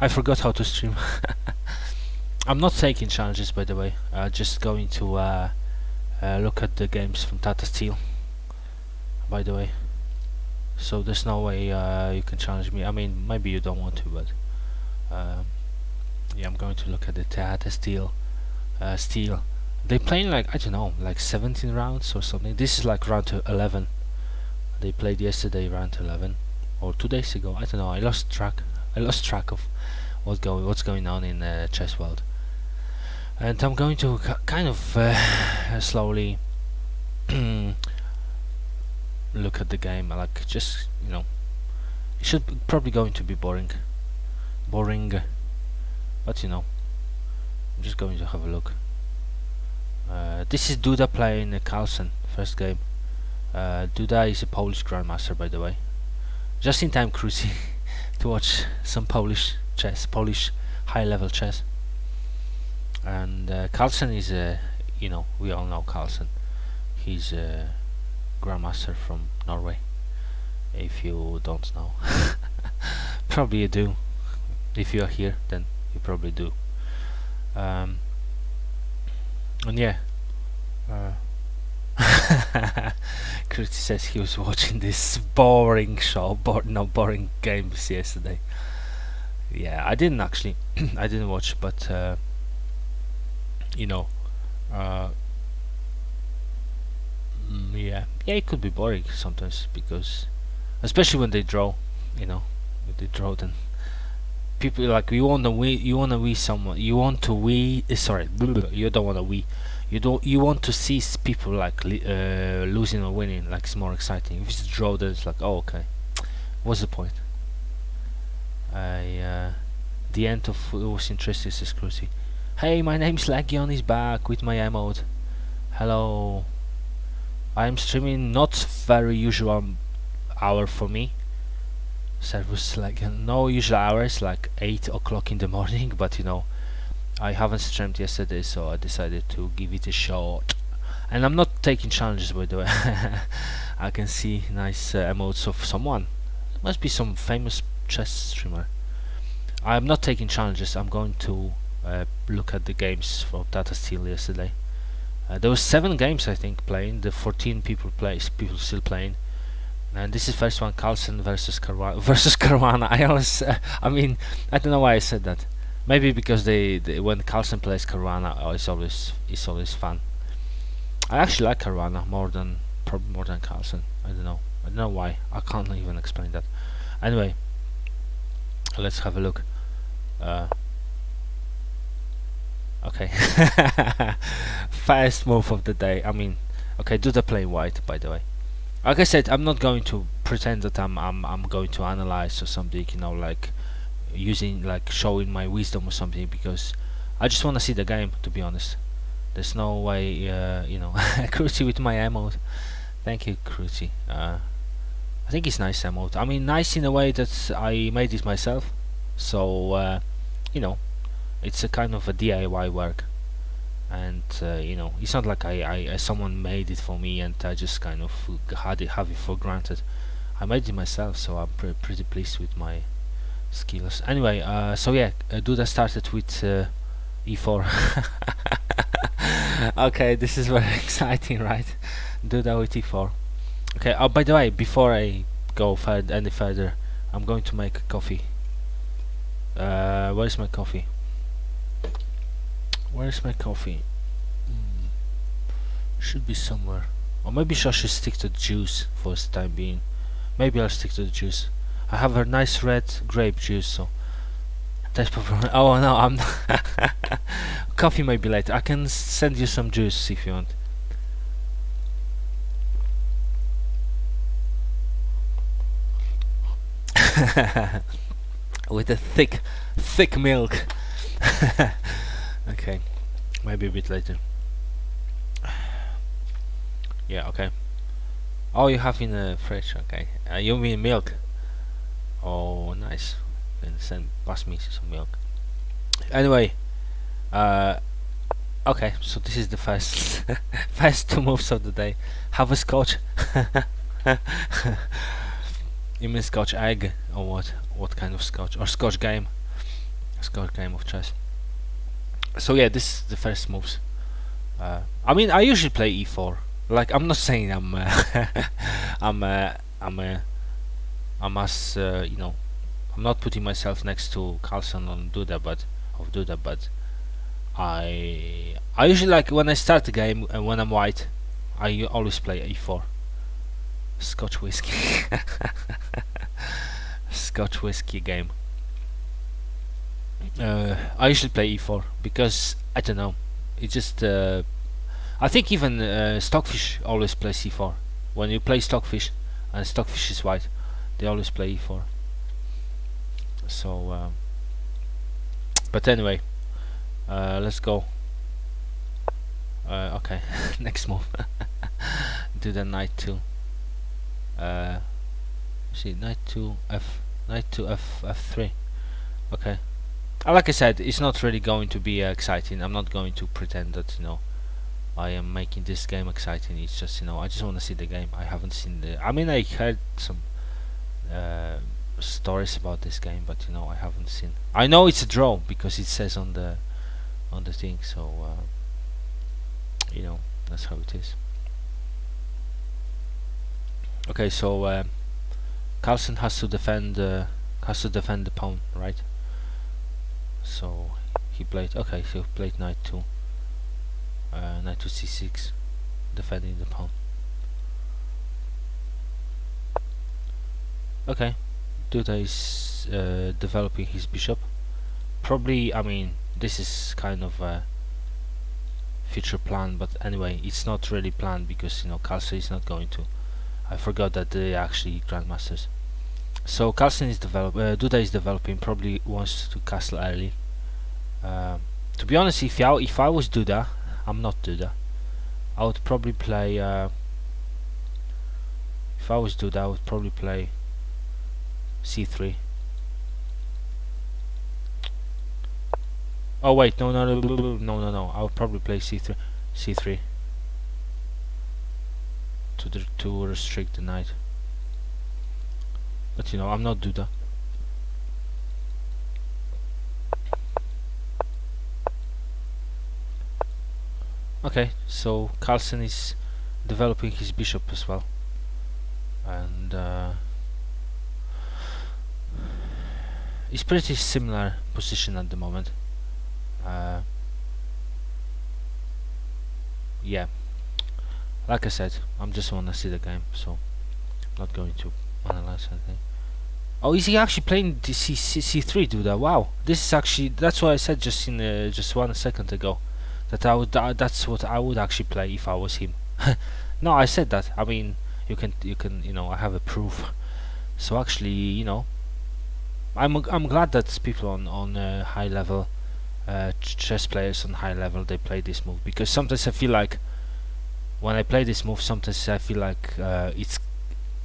I forgot how to stream. I'm not taking challenges, by the way. Just going to look at the games from Tata Steel, by the way. So there's no way you can challenge me. I mean, maybe you don't want to, but yeah, I'm going to look at the Tata Steel. They playing like, I don't know, like 17 rounds or something. This is like round 11. They played yesterday round 11 or 2 days ago. I don't know. I lost track of what's going on in the chess world. And I'm going to kind of slowly look at the game. Like, just, you know, it should probably going to be boring, but you know, I'm just going to have a look. This is DUDA playing CARLSEN, first game. DUDA is a Polish grandmaster, by the way. Just in time, Cruci, to watch some Polish chess, Polish high-level chess. And CARLSEN is you know, we all know CARLSEN. He's a grandmaster from Norway. If you don't know, probably you do. If you are here, then you probably do. And yeah, Cruci says he was watching this boring show, boring games yesterday. Yeah, I didn't actually. I didn't watch, but you know, yeah, it could be boring sometimes, because especially when they draw, you know, when they draw, then people like, you want to win someone, you want to win, sorry, you don't want to win, you want to see people like losing or winning. Like, it's more exciting. If it's draw, then it's like, oh, okay, what's the point? The end of it was interesting, says Cruci. Hey, my name's Legion is back with my emote. Hello. I'm streaming not very usual hour for me. Servus like no usual hours, like 8 o'clock in the morning, but you know, I haven't streamed yesterday, so I decided to give it a shot. And I'm not taking challenges, by the way. I can see nice emotes of someone. It must be some famous chess streamer. I'm not taking challenges. I'm going to look at the games from Tata Steel yesterday. There was 7 games, I think, playing. The 14 people still playing. And this is first one, CARLSEN versus Caruana. I always, I mean, I don't know why I said that. Maybe because they when CARLSEN plays Caruana, it's always fun. I actually like Caruana probably more than CARLSEN. I don't know why. I can't even explain that. Anyway, let's have a look. Okay. First move of the day. I mean, okay, DUDA play white, by the way. Like I said, I'm not going to pretend that I'm going to analyze or something, you know, like showing my wisdom or something, because I just want to see the game, to be honest. There's no way, you know. Cruci with my emote. Thank you, Cruci. I think it's nice emote. I mean, nice in a way that I made it myself. So, you know, it's a kind of a DIY work. And you know, it's not like someone made it for me and I just kind of have it for granted. I made it myself, so I'm pretty pleased with my skills. Anyway, so yeah, DUDA started with e4. Okay, this is very exciting, right? DUDA with e4. Okay. Oh, by the way, before I go any further, I'm going to make coffee. Where's my coffee? Where's my coffee? Should be somewhere. Or maybe I should stick to the juice for the time being. Maybe I'll stick to the juice. I have a nice red grape juice, so that's probably. Oh no, I'm not. Coffee may be later. I can send you some juice if you want. With a thick milk. Okay, maybe a bit later. Yeah, okay. Oh, you have in the fridge, okay. You mean milk? Oh, nice. Then pass me some milk. Anyway, okay, so this is the first first 2 moves of the day. Have a scotch. You mean scotch egg or what? What kind of scotch? Or scotch game? Let's go game of chess. So yeah, this is the first moves. I mean, I usually play e4. Like, I'm not saying I'm I'm I'm I'm as you know, I'm not putting myself next to CARLSEN on DUDA, but I usually, like, when I start the game and when I'm white, I always play e4. Scotch whiskey. Scotch whiskey game. I usually play e4 because I don't know. It just I think even Stockfish always plays e4. When you play Stockfish and Stockfish is white, they always play e4. So, but anyway, let's go. Okay, next move. Do the knight 2. See, knight 2 f3. Okay. Like I said, it's not really going to be exciting. I'm not going to pretend that, you know, I am making this game exciting. It's just, you know, I just want to see the game. I haven't seen the. I mean, I heard some stories about this game, but, you know, I haven't seen. I know it's a draw because it says on the thing. So, you know, that's how it is. Okay, so CARLSEN has to defend the pawn, right? So he played. Okay, so he played knight 2. Knight to c6, defending the pawn. Okay, DUDA is developing his bishop. Probably, I mean, this is kind of a future plan, but anyway, it's not really planned because, you know, CARLSEN is not going to. I forgot that they actually grandmasters. So CARLSEN is DUDA is developing. Probably wants to castle early. To be honest, if I was DUDA, I'm not DUDA. I would probably play. If I was DUDA, I would probably play c3. Oh wait, no. I would probably play c3 to restrict the knight. But, you know, I'm not DUDA. Okay, so CARLSEN is developing his bishop as well, and it's pretty similar position at the moment. Yeah, like I said, I'm just wanna see the game, so I'm not going to analyze anything. Oh, is he actually playing the c3, DUDA? Wow, this is actually, that's what I said just in just 1 second ago, that I would that's what I would actually play if I was him. No, I said that. I mean, you can you know, I have a proof. So actually, you know, I'm glad that people on high level chess players on high level, they play this move, because sometimes I feel like when I play this move, sometimes I feel like it's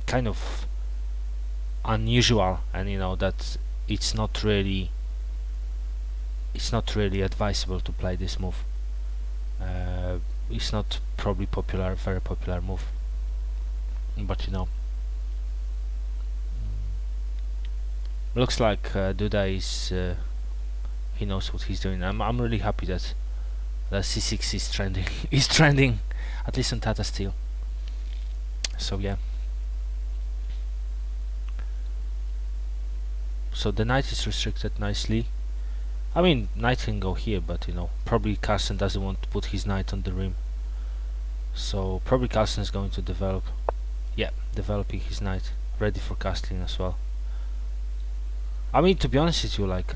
kind of unusual, and, you know, that it's not really advisable to play this move. It's not probably very popular move, but, you know, looks like DUDA is he knows what he's doing. I'm really happy that c6 is trending is trending, at least on Tata Steel. So yeah, so the knight is restricted nicely. I mean, knight can go here, but, you know, probably CARLSEN doesn't want to put his knight on the rim. So probably CARLSEN is going to develop. Yeah, developing his knight, ready for castling as well. I mean, to be honest with you, like,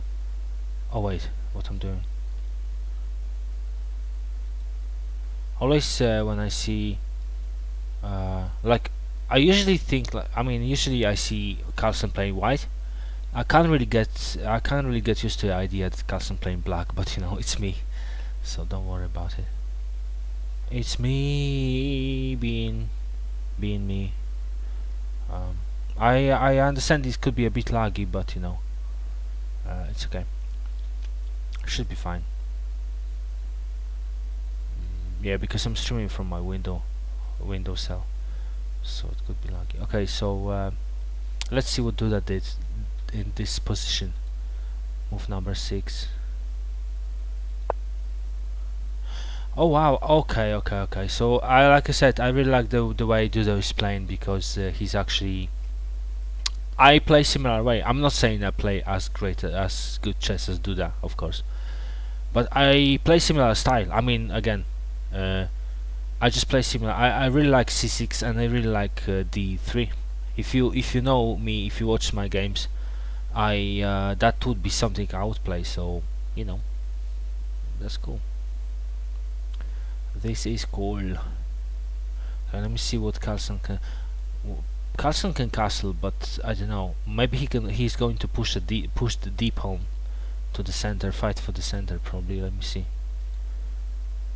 oh wait, what I'm doing. Always when I see, like, I usually think, like, I mean, usually I see CARLSEN playing white. I can't really get used to the idea that CARLSEN playing black, but, you know, it's me, so don't worry about it. It's me being me. I understand this could be a bit laggy, but, you know, it's okay. Should be fine. Yeah, because I'm streaming from my window cell, so it could be laggy. Okay, so let's see what DUDA did in this position. Move number 6. Oh wow, okay. So like I said, I really like the way Duda is playing, because he's actually, I play similar way. I'm not saying I play as great as good chess as Duda, of course, but I play similar style. I mean, again, I just play similar. I really like c6, and I really like d3. If you know me, if you watch my games, I that would be something I would play. So you know, that's cool. This is cool. Okay, let me see what CARLSEN can. CARLSEN can castle, but I don't know. Maybe he can. He's going to push the deep home to the center. Fight for the center, probably. Let me see.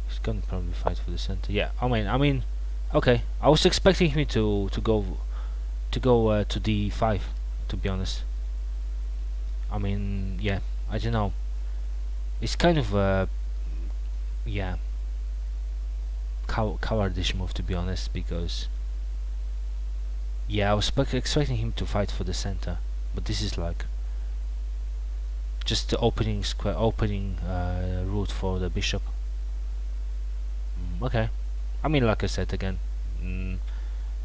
He's gonna probably fight for the center. Yeah. I mean, okay. I was expecting him to go to d5. To be honest. I mean, yeah. I don't know. It's kind of yeah, cowardish move, to be honest, because yeah, I was expecting him to fight for the center, but this is like just the opening route for the bishop. Okay, I mean, like I said again,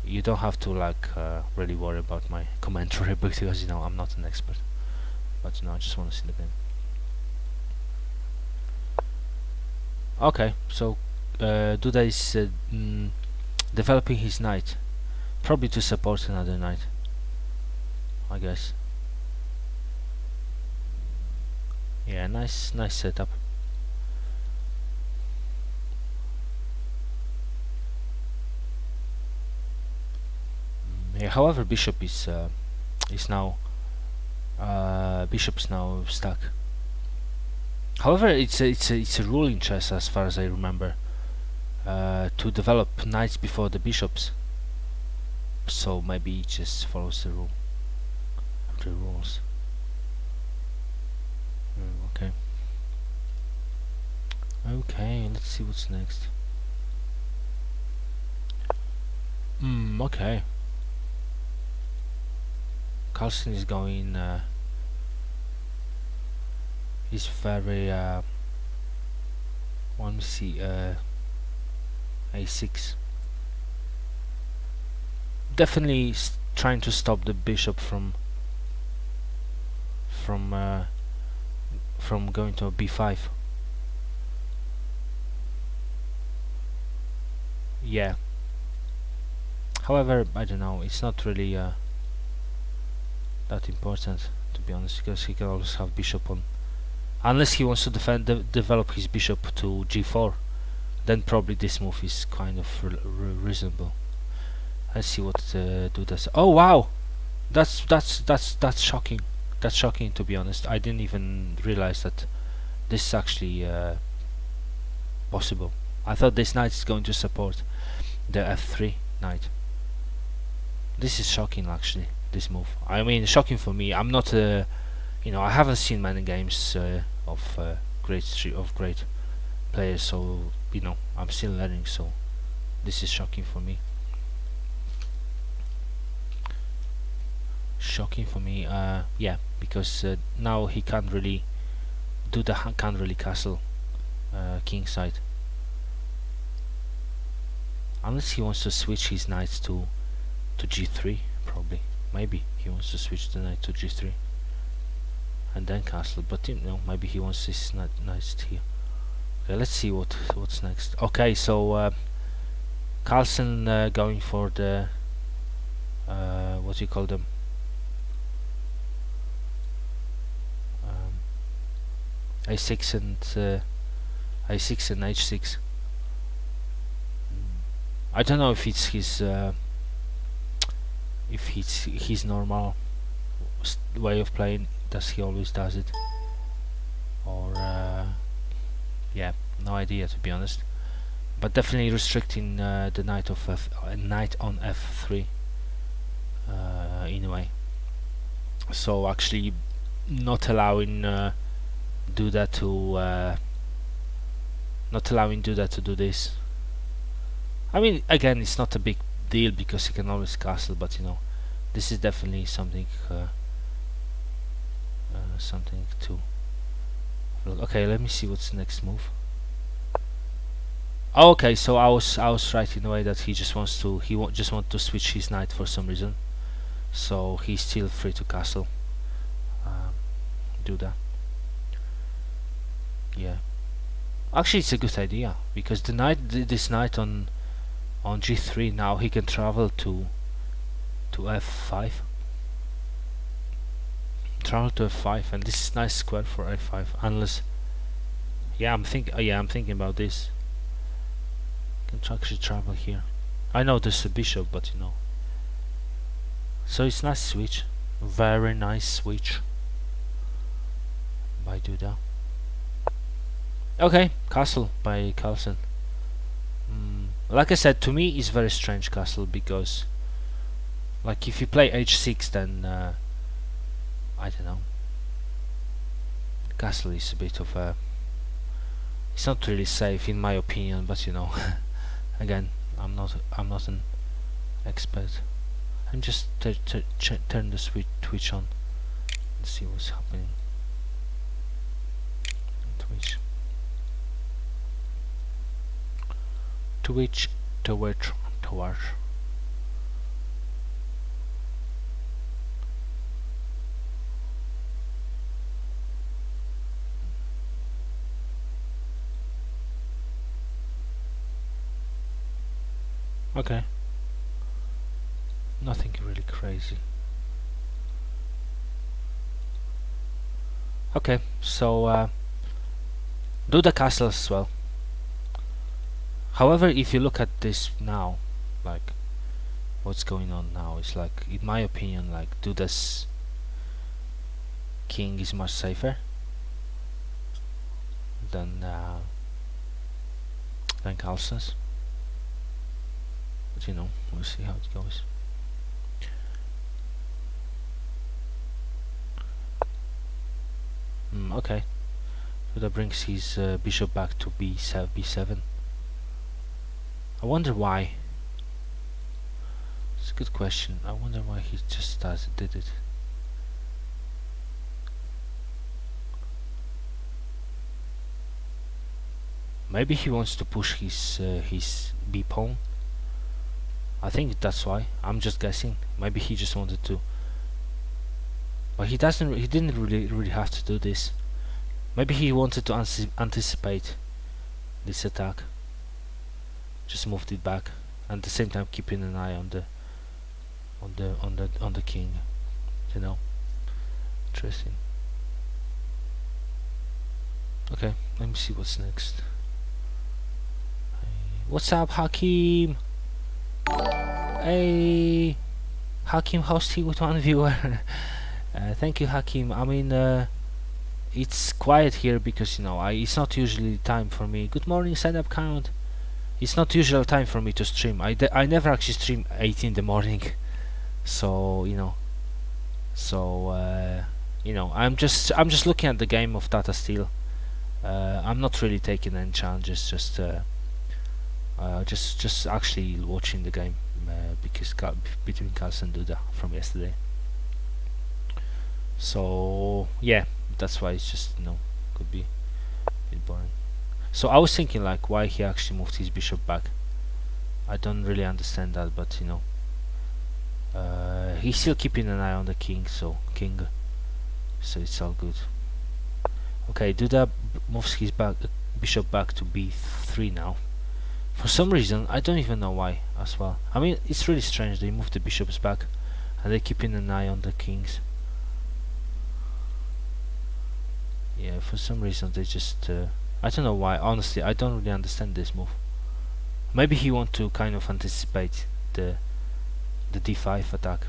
you don't have to like really worry about my commentary because you know I'm not an expert, but you know I just want to see the game. Okay, so Duda is developing his knight, probably to support another knight, I guess. Yeah, nice setup. Yeah, however, bishop is now bishop's now stuck. However, it's a rule in chess, as far as I remember, to develop knights before the bishops. So maybe he just follows the rules. Okay. Okay, let's see what's next. Okay. CARLSEN is going. He's very. Let me see. A6. Definitely trying to stop the bishop from going to b5. Yeah. However, I don't know. It's not really that important, to be honest, because he can always have bishop on. Unless he wants to develop his bishop to g4, then probably this move is kind of reasonable. Let's see what Duda. Oh wow, that's shocking. That's shocking, to be honest. I didn't even realize that this is actually possible. I thought this knight is going to support the f3 knight. This is shocking, actually. This move. I mean, shocking for me. I'm not you know, I haven't seen many games of great players, so you know, I'm still learning. So this is shocking for me. Shocking for me. Yeah, because now he can't really can't really castle king side, unless he wants to switch his knights to g3. Probably, maybe he wants to switch the knight to g3 and then castle, but you know, maybe he wants this knight here. Okay, let's see what's next. Okay, so CARLSEN going for the what do you call them, a6 and a6 and h6. I don't know if it's his normal way of playing. Does he always does it, or yeah, no idea, to be honest. But definitely restricting the knight on f3 in a way. So actually not allowing Duda to do this. I mean, again, it's not a big deal because he can always castle, but you know, this is definitely something something to Okay, let me see what's the next move. Okay, so I was right in a way that he just wants to just want to switch his knight for some reason. So he's still free to castle. Do that. Yeah. Actually, it's a good idea because the knight, this knight on g3, now he can travel to f5. Travel to f5, and this is nice square for f5. Unless, yeah, I'm thinking about this. Can actually travel here. I know there's a bishop, but you know. So it's nice switch, very nice switch by DUDA. Okay, castle by CARLSEN. Like I said, to me it's very strange castle because, like, if you play h6, then I don't know. Castle is a bit of a. It's not really safe in my opinion, but you know, again, I'm not an expert. I'm just turn the Twitch on and see what's happening. Twitch. Twitch. Okay. Nothing really crazy. Okay, so do the castles as well. However, if you look at this now, like what's going on now, is like, in my opinion, like DUDA's king is much safer than CARLSEN's. But you know, we'll see how it goes. Okay, so that brings his bishop back to b7. I wonder why. It's a good question. I wonder why he just did it. Maybe he wants to push his b pawn. I think that's why. I'm just guessing. Maybe he just wanted to. But he doesn't. He didn't really have to do this. Maybe he wanted to anticipate this attack. Just moved it back, and at the same time keeping an eye on the king. You know. Interesting. Okay, let me see what's next. What's up, Hakim? Hey, Hakim hosting with one viewer. Thank you, Hakim. I mean, it's quiet here because, you know, it's not usually time for me. Good morning, sign up count. It's not usual time for me to stream. I never actually stream 8 in the morning. So you know. So you know, I'm just looking at the game of Tata Steel. I'm not really taking any challenges. Just actually watching the game because between CARLSEN and DUDA from yesterday. So yeah, that's why it's just, you know, could be a bit boring. So I was thinking, like, why he actually moved his bishop back. I don't really understand that, but you know, he's still keeping an eye on the king, so it's all good. Okay, DUDA moves his bishop back to b3 now. For some reason, I don't even know why as well. I mean, it's really strange. They move the bishops back, and they're keeping an eye on the kings. Yeah, for some reason they just. I don't know why. Honestly, I don't really understand this move. Maybe he wants to kind of anticipate the d5 attack.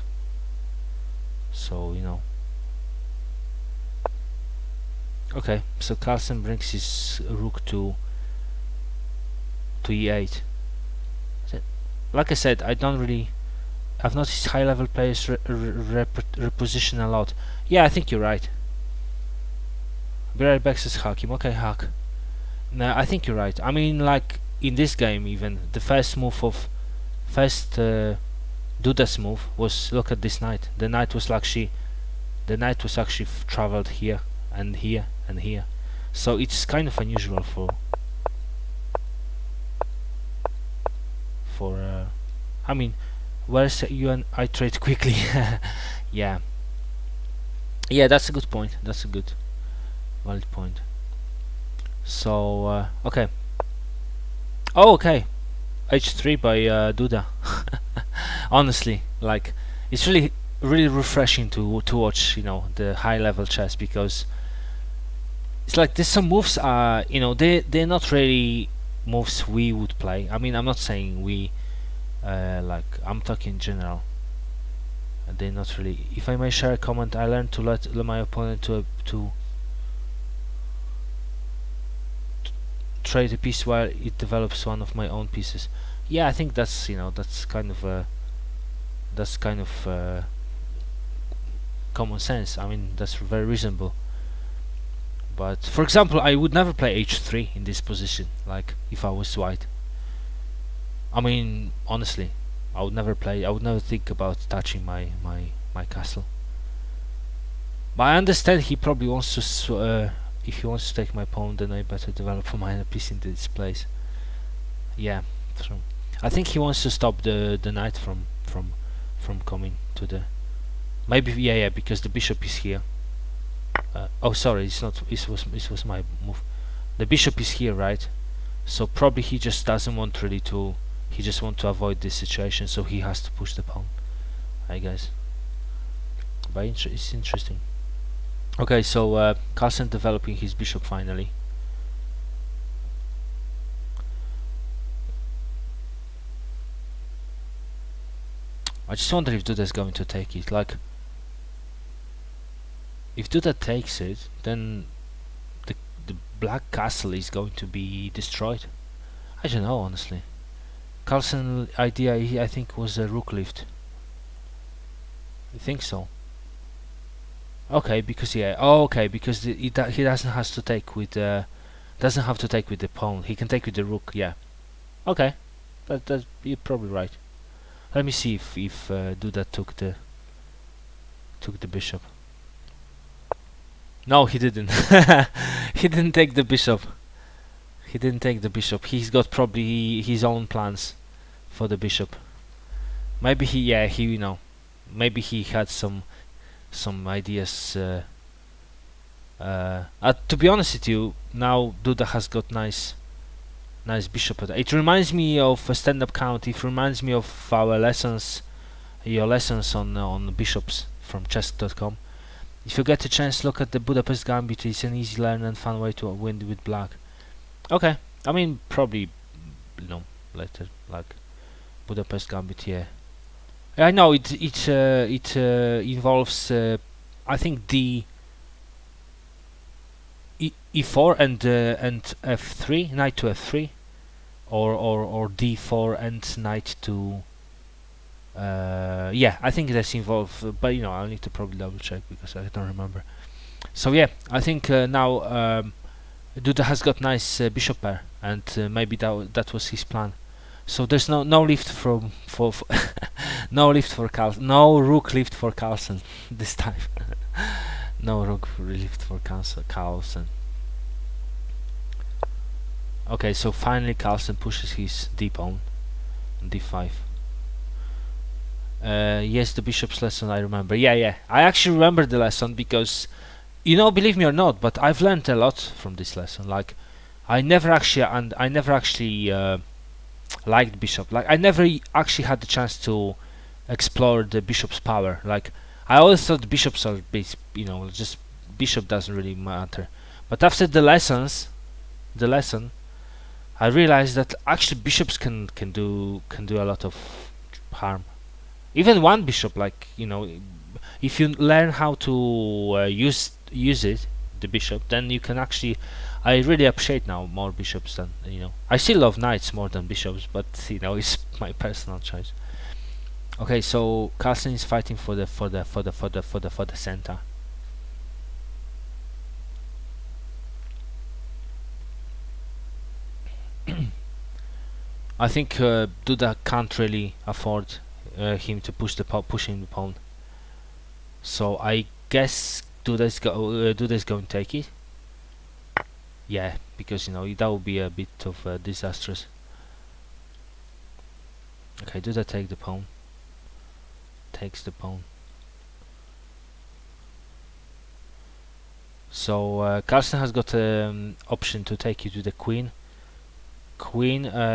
So you know. Okay, so CARLSEN brings his rook to e8. Like I said, I've noticed high level players reposition a lot. Yeah, I think you're right. Be right back, says Hakim. Okay, Hak. No, I think you're right. I mean, like in this game, even the first DUDA's move was, look at this knight. The knight was actually traveled here and here and here. So it's kind of unusual for I mean, whereas you and I trade quickly. Yeah, yeah, that's a good point. That's a good valid point. So okay. Oh, okay. H3 by DUDA. Honestly, like, it's really refreshing to watch, you know, the high level chess, because it's like there's some moves, you know, they're not really moves we would play. I mean, I'm not saying we, like, I'm talking in general. They're not really. If I may share a comment, I learned to let my opponent to trade a piece while it develops one of my own pieces. Yeah, I think that's, you know, that's kind of common sense. I mean, that's very reasonable. But for example, I would never play h3 in this position, like if I was white. I mean, honestly, I would never think about touching my castle. But I understand he probably wants to if he wants to take my pawn, then I better develop a minor piece in this place. Yeah, true. I think he wants to stop the knight from coming to the. Maybe, yeah, because the bishop is here. Oh, sorry, it's not. It was my move. The bishop is here, right? So probably he just doesn't want really to. He just wants to avoid this situation, so he has to push the pawn, I guess. But it's interesting. Okay, so CARLSEN developing his bishop finally. I just wonder if DUDA is going to take it. Like, if DUDA takes it, then the black castle is going to be destroyed. I don't know, honestly. CARLSEN idea, I think, was a rook lift. I think so. Okay, because because he doesn't have to take with the pawn. He can take with the rook. Yeah. Okay, that you're probably right. Let me see if DUDA took the bishop. No, he didn't. He didn't take the bishop. He didn't take the bishop. He's got probably his own plans for the bishop. Maybe you know, maybe he had some ideas. To be honest with you, now DUDA has got nice bishop. It reminds me of a stand-up count. It reminds me of our lessons, your lessons on bishops from chess.com. If you get a chance, look at the Budapest Gambit. It's an easy learn and fun way to win with black. Okay, I mean, probably, you know, later, like Budapest Gambit. Yeah, I know it involves I think e4 and f3, knight to f3, or d4 and knight to. Yeah, I think that's involved, but you know, I'll need to probably double check because I don't remember. So yeah, I think now DUDA has got nice bishop pair, and maybe that was his plan. So there's no lift for no lift for no rook lift for CARLSEN this time. No rook lift for CARLSEN. Okay, so finally CARLSEN pushes his d pawn on d5. Yes, the bishop's lesson, I remember. Yeah, I actually remember the lesson because, you know, believe me or not, but I've learned a lot from this lesson. Like, I never actually liked bishop. Like, I never actually had the chance to explore the bishop's power. Like, I always thought bishops are you know, just bishop doesn't really matter. But after the lesson, I realized that actually bishops can do a lot of harm. Even one bishop, like, you know, if you learn how to use it, the bishop, then you can actually. I really appreciate now more bishops than, you know. I still love knights more than bishops, but you know, it's my personal choice. Okay, so CARLSEN is fighting for the center. I think DUDA can't really afford him to push the pawn. So I guess DUDA is going to take it. Yeah, because that would be a bit of disastrous. Okay, do that. Take the pawn. Takes the pawn. So CARLSEN has got an option to take you to the queen,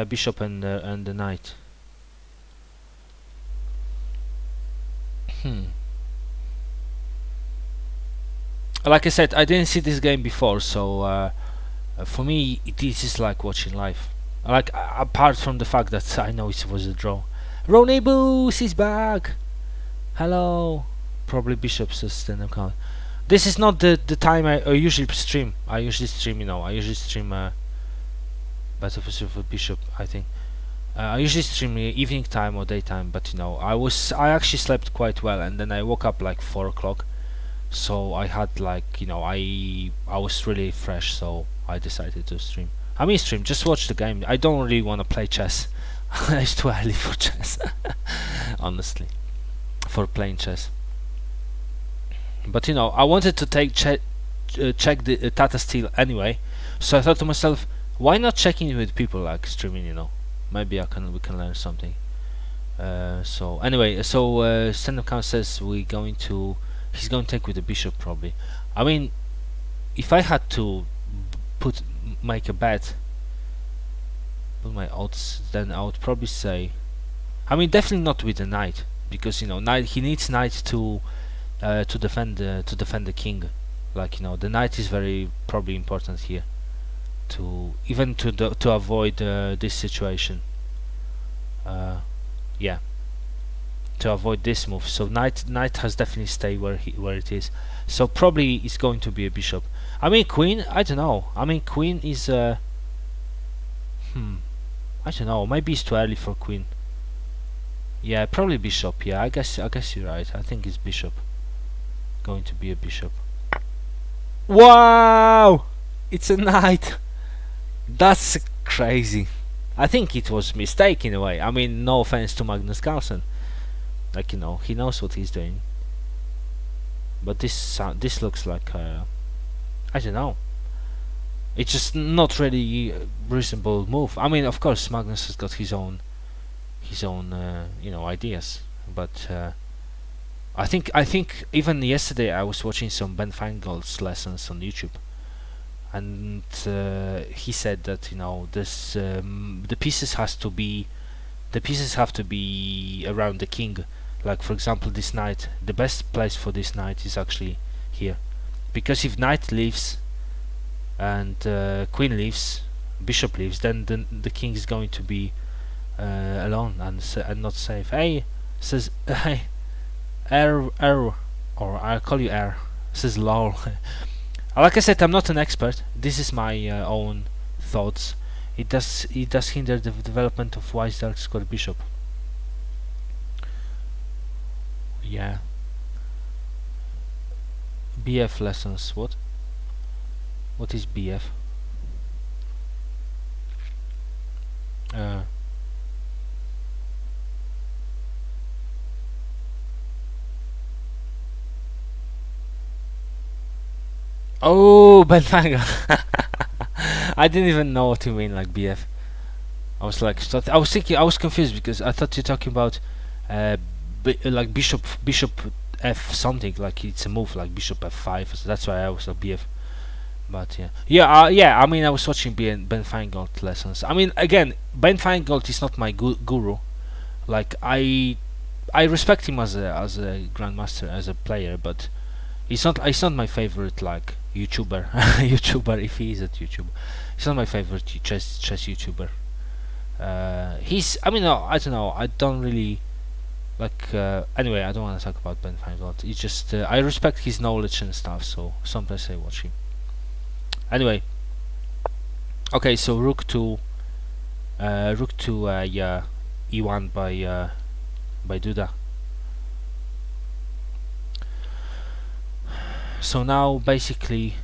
bishop, and the knight. Like I said, I didn't see this game before, so for me, this is like watching live. Like apart from the fact that I know it was a draw. Ronnie Boos is back. Hello. Probably bishops stand up count. This is not the time I usually stream. I usually stream, Battle for Bishop. I think I usually stream evening time or daytime, but I actually slept quite well, and then I woke up like 4 o'clock. So I had like I was really fresh, so I decided to stream. I mean stream, just watch the game. I don't really want to play chess. It's too early for chess, honestly, for playing chess. But I wanted to check the Tata Steel anyway, so I thought to myself, why not checking with people like streaming? Maybe we can learn something. So anyway, stand-up count says he's going to take with the bishop probably. I mean, if I had to make a bet, put my odds, then I would probably say, I mean, definitely not with the knight, because knight, he needs knight to defend the king. Like the knight is very probably important here to avoid this situation. Yeah, to avoid this move. So knight has definitely stayed where it is. So probably it's going to be a bishop. I mean queen. I don't know. I mean queen is I don't know. Maybe it's too early for queen. Yeah, probably bishop. Yeah, I guess you're right. I think it's bishop. Going to be a bishop. Wow! It's a knight. That's crazy. I think it was a mistake in a way. I mean, no offense to Magnus Carlsen. Like he knows what he's doing. But this looks like I don't know. It's just not really a reasonable move. I mean, of course, Magnus has got his own ideas, but I think even yesterday I was watching some Ben Feingold's lessons on YouTube, and he said that this the pieces have to be around the king. Like for example, this knight, the best place for this knight is actually here, because if knight leaves and queen leaves, bishop leaves, then the king is going to be alone and not safe. Hey, says hey, or I'll call you R. Says lol. Like I said, I'm not an expert. This is my own thoughts. It does hinder the development of wise dark square bishop. Yeah. BF lessons. What is BF? Oh, Ben Fanga. I didn't even know what you mean, like BF. I was like, I was thinking, I was confused because I thought you're talking about like bishop F something, like it's a move like bishop F5. So that's why I was like BF. But yeah. I mean, I was watching Ben Feingold lessons. I mean, again, Ben Feingold is not my guru. Like I respect him as a grandmaster, as a player, but he's not my favorite like YouTuber. YouTuber, if he is a YouTuber, he's not my favorite chess YouTuber. He's, I mean, no, I don't know. I don't really like. Anyway, I don't want to talk about Ben Feingold. It's just I respect his knowledge and stuff. So sometimes I watch him. Anyway, okay. So rook to yeah, e1 by DUDA. So now basically,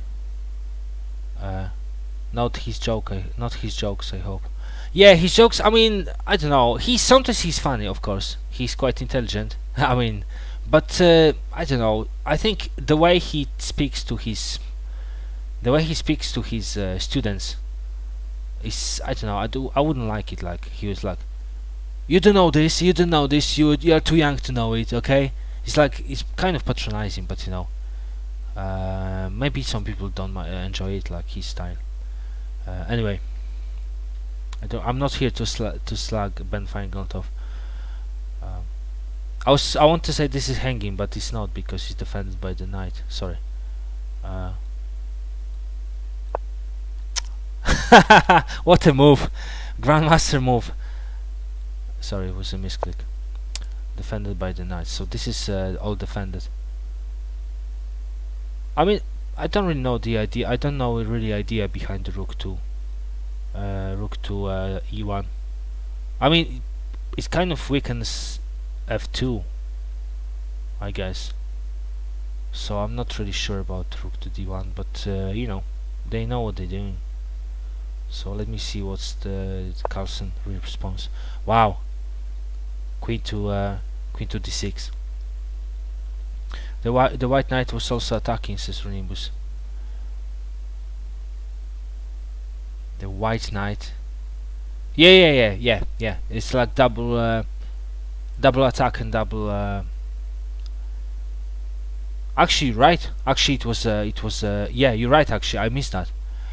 not his jokes. I hope. Yeah, his jokes. I mean, I don't know. Sometimes he's funny, of course. He's quite intelligent. I mean, but I don't know. I think the way he speaks to his The way he speaks to his students is, I don't know, I wouldn't like it. Like he was like, you don't know this, you don't know this, you're too young to know it, okay? It's like, it's kind of patronizing, but you know, maybe some people don't enjoy it, like his style. Anyway, I'm not here to slag Ben Feingold off. I want to say this is hanging, but it's not, because he's defended by the knight. Sorry. What a move! Grandmaster move. Sorry, it was a misclick. Defended by the knight. So this is all defended. I mean, I don't really know the idea. I don't know really idea behind the rook to e1. I mean, it kind of weakens f2, I guess. So I'm not really sure about rook to d1, but you know, they know what they're doing. So let me see what's the CARLSEN response. Wow, queen to d6. The white knight was also attacking, says Runimbus. The white knight. Yeah. It's like double attack and double. Actually, right. Actually, it was. Yeah, you're right. Actually, I missed that.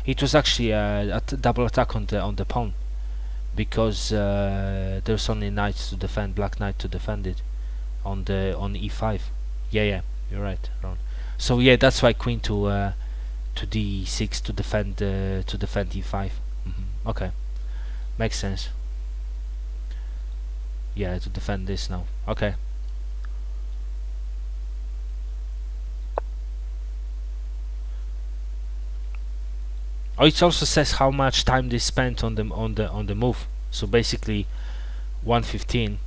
It was actually a double attack on the pawn, because there's only knights to defend, black knight to defend it on e5. Yeah, you're right, Ron. So yeah, that's why queen to d6 to defend e5. Okay, makes sense. Yeah, to defend this now. Okay. Oh, it also says how much time they spent on the move. So basically, 1:15.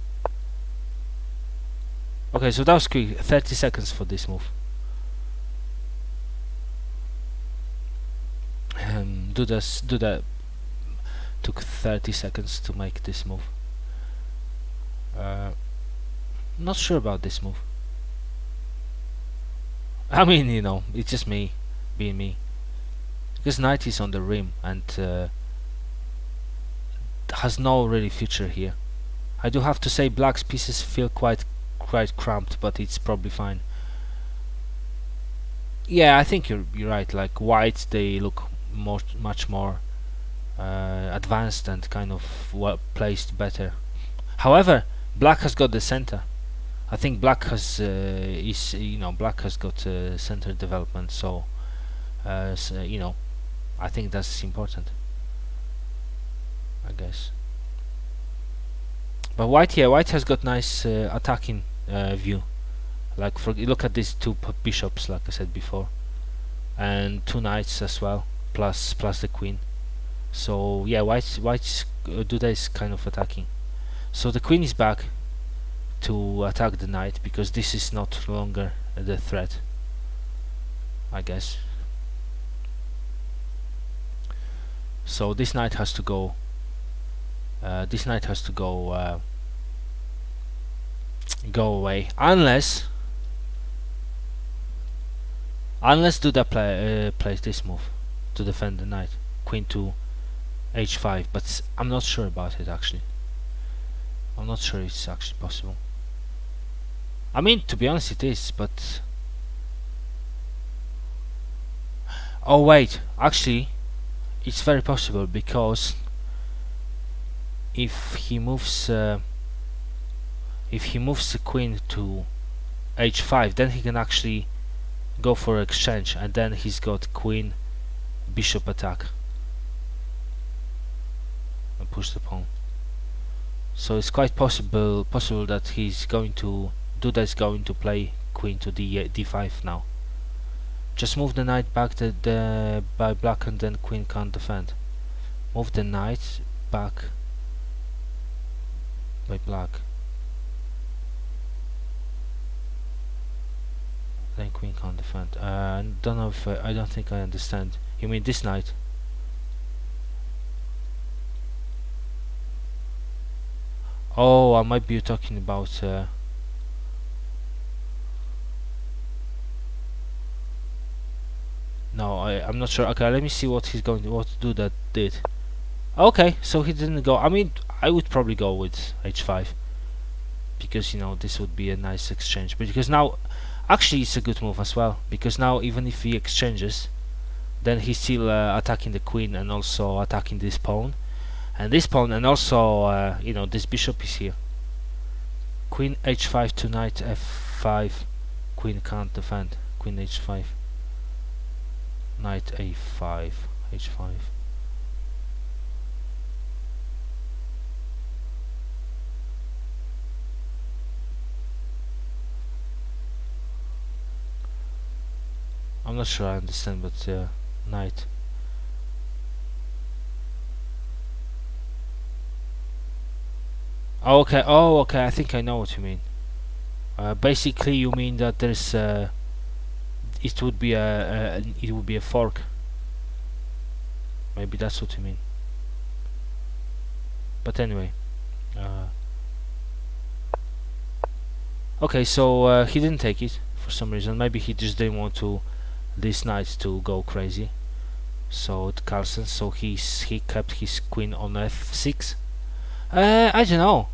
Okay, so that was quick. 30 seconds for this move. DUDA took 30 seconds to make this move. Not sure about this move. I mean, you know, it's just me being me. Because knight is on the rim and has no really future here. I do have to say black's pieces feel quite cramped, but it's probably fine. Yeah, I think you're right. Like white, they look much more advanced and kind of well placed better. However, black has got the center. I think black has black has got center development. So, you know, I think that's important, I guess. But white has got nice attacking view. Like, look at these two bishops, like I said before, and two knights as well, plus the queen. So yeah, white's DUDA is kind of attacking. So the queen is back to attack the knight, because this is not longer the threat, I guess. So this knight has to go. Go away, unless DUDA plays this move to defend the knight, queen to h5. But I'm not sure about it actually. I'm not sure it's actually possible. I mean, to be honest, it is, but oh wait, actually, it's very possible, because if he moves the queen to h5, then he can actually go for exchange, and then he's got queen bishop attack and push the pawn. So it's quite possible that DUDA is going to play queen to d5 now. Just move the knight back by black, and then queen can't defend. Move the knight back by black, then queen can't defend. Don't know if I don't think I understand. You mean this knight? Oh, I might be talking about. No, I'm not sure. Okay, let me see what he's going to, what DUDA did. Okay, so he didn't go. I mean, I would probably go with h5, because you know this would be a nice exchange. But because now, actually, it's a good move as well, because now even if he exchanges, then he's still attacking the queen and also attacking this pawn, and also you know, this bishop is here. Queen h5 to knight f5. Queen can't defend. Queen h5. Knight a5. h5. I'm not sure I understand, but knight. Oh, okay. Oh, okay. I think I know what you mean. Basically, you mean that there's it would be a fork. Maybe that's what you mean. But anyway. Okay, so he didn't take it for some reason. Maybe he just didn't want to this knight to go crazy. So CARLSEN, so he kept his queen on f6. I don't know.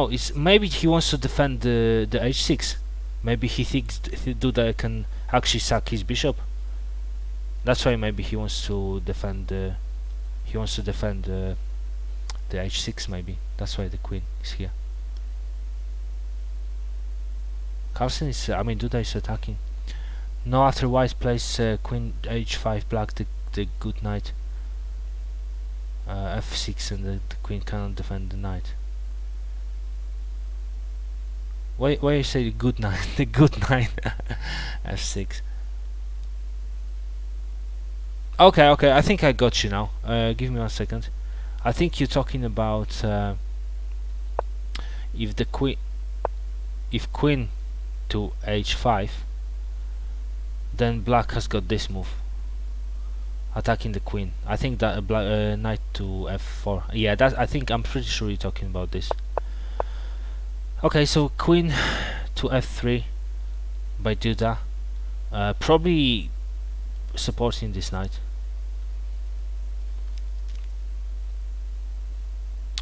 It's maybe he wants to defend the h6. Maybe he thinks DUDA can actually sack his bishop. That's why maybe he wants to defend the h6. Maybe that's why the queen is here. CARLSEN is, I mean, DUDA is attacking. No, after white plays queen h5, black the good knight. f6, and the queen cannot defend the knight. Why you say the good knight? The good knight. f6. Okay, I think I got you now. Give me 1 second. I think you're talking about if queen to h5, then black has got this move, attacking the queen. I think that knight to f4. Yeah, I'm pretty sure you're talking about this. Okay, so queen to f3 by DUDA, probably supporting this knight.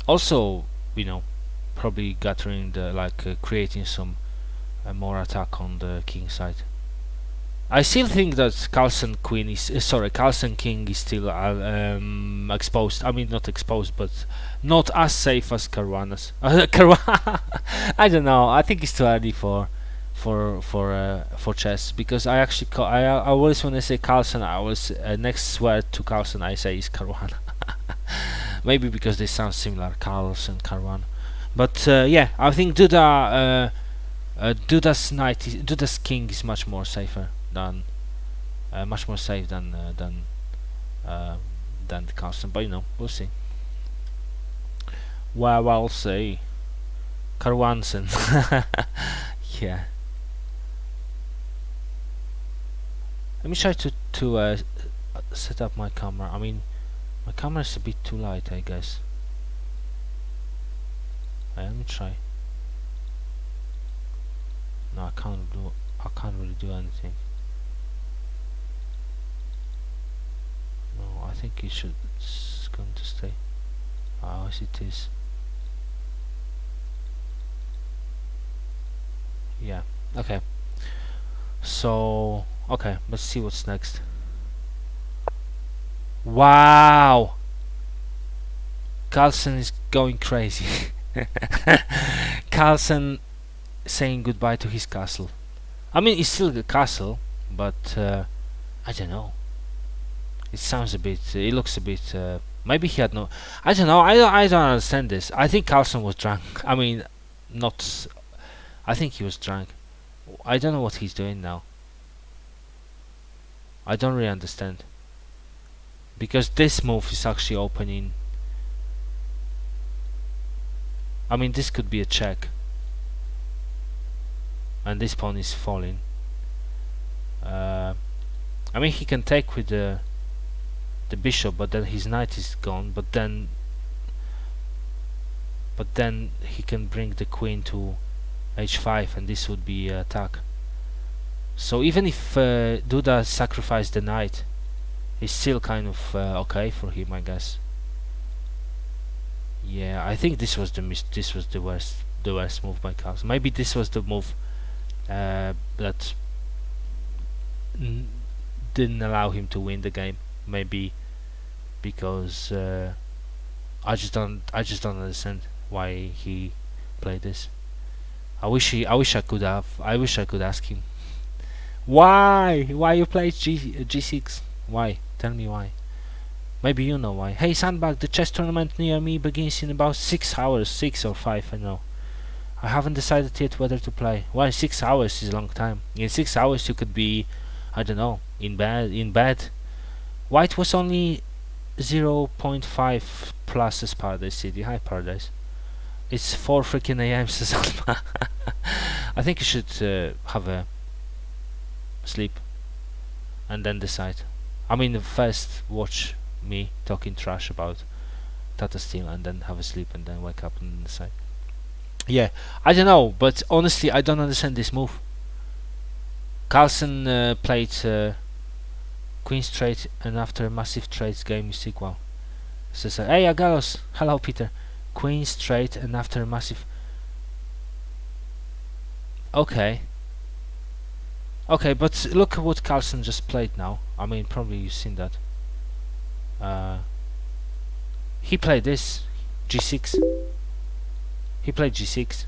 Also, you know, probably gathering the creating some more attack on the king side. I still think that CARLSEN queen is CARLSEN king is still exposed. I mean, not exposed, but not as safe as Caruana's. I don't know. I think it's too early for chess, because I actually I always, when I say CARLSEN, I always next word to CARLSEN I say is Caruana. Maybe because they sound similar, CARLSEN, Caruana. But yeah, I think DUDA's king is much more safer than much more safe than CARLSEN. But you know, we'll see. Well, I'll say Caruansen. Yeah. Let me try to set up my camera. I mean, my camera is a bit too light, I guess. Let me try. No, I can't really do anything. No, I think it's going to stay. Oh, yes, it is. Yeah. Okay. So, okay, let's see what's next. Wow! CARLSEN is going crazy. CARLSEN saying goodbye to his castle. I mean, it's still the castle, but I don't know. It sounds a bit. It looks a bit. Maybe he had no. I don't know. I don't understand this. I think CARLSEN was drunk. I mean, not. I think he was drunk. I don't know what he's doing now. I don't really understand, because this move is actually opening. I mean, this could be a check, and this pawn is falling. I mean, he can take with the bishop, but then his knight is gone. But then he can bring the queen to h5, and this would be attack. So even if Duda sacrificed the knight, it's still kind of okay for him, I guess. Yeah, I think this was the worst move by Carlsen. Maybe this was the move that didn't allow him to win the game. Maybe because I just don't understand why he played this. I wish I could ask him why you played G6. Why? Tell me why. Maybe you know why. Hey Sandbag, the chess tournament near me begins in about 6 hours, 6 or 5, I know. I haven't decided yet whether to play. Well, 6 hours is a long time. In 6 hours you could be, I don't know, in bed. White was only 0.5 plus as Paradise City. Hi Paradise. It's 4 freaking AM, says Alma. I think you should have a sleep and then decide. I mean, first watch me talking trash about Tata Steel and then have a sleep and then wake up and decide. Yeah, I don't know, but honestly, I don't understand this move. CARLSEN played Queen straight, and after a massive trades game is equal. Says, hey Agalos, hello Peter. Queen straight, and after a massive. Okay, but look what CARLSEN just played now. I mean, probably you've seen that. He played this G6. He played G6,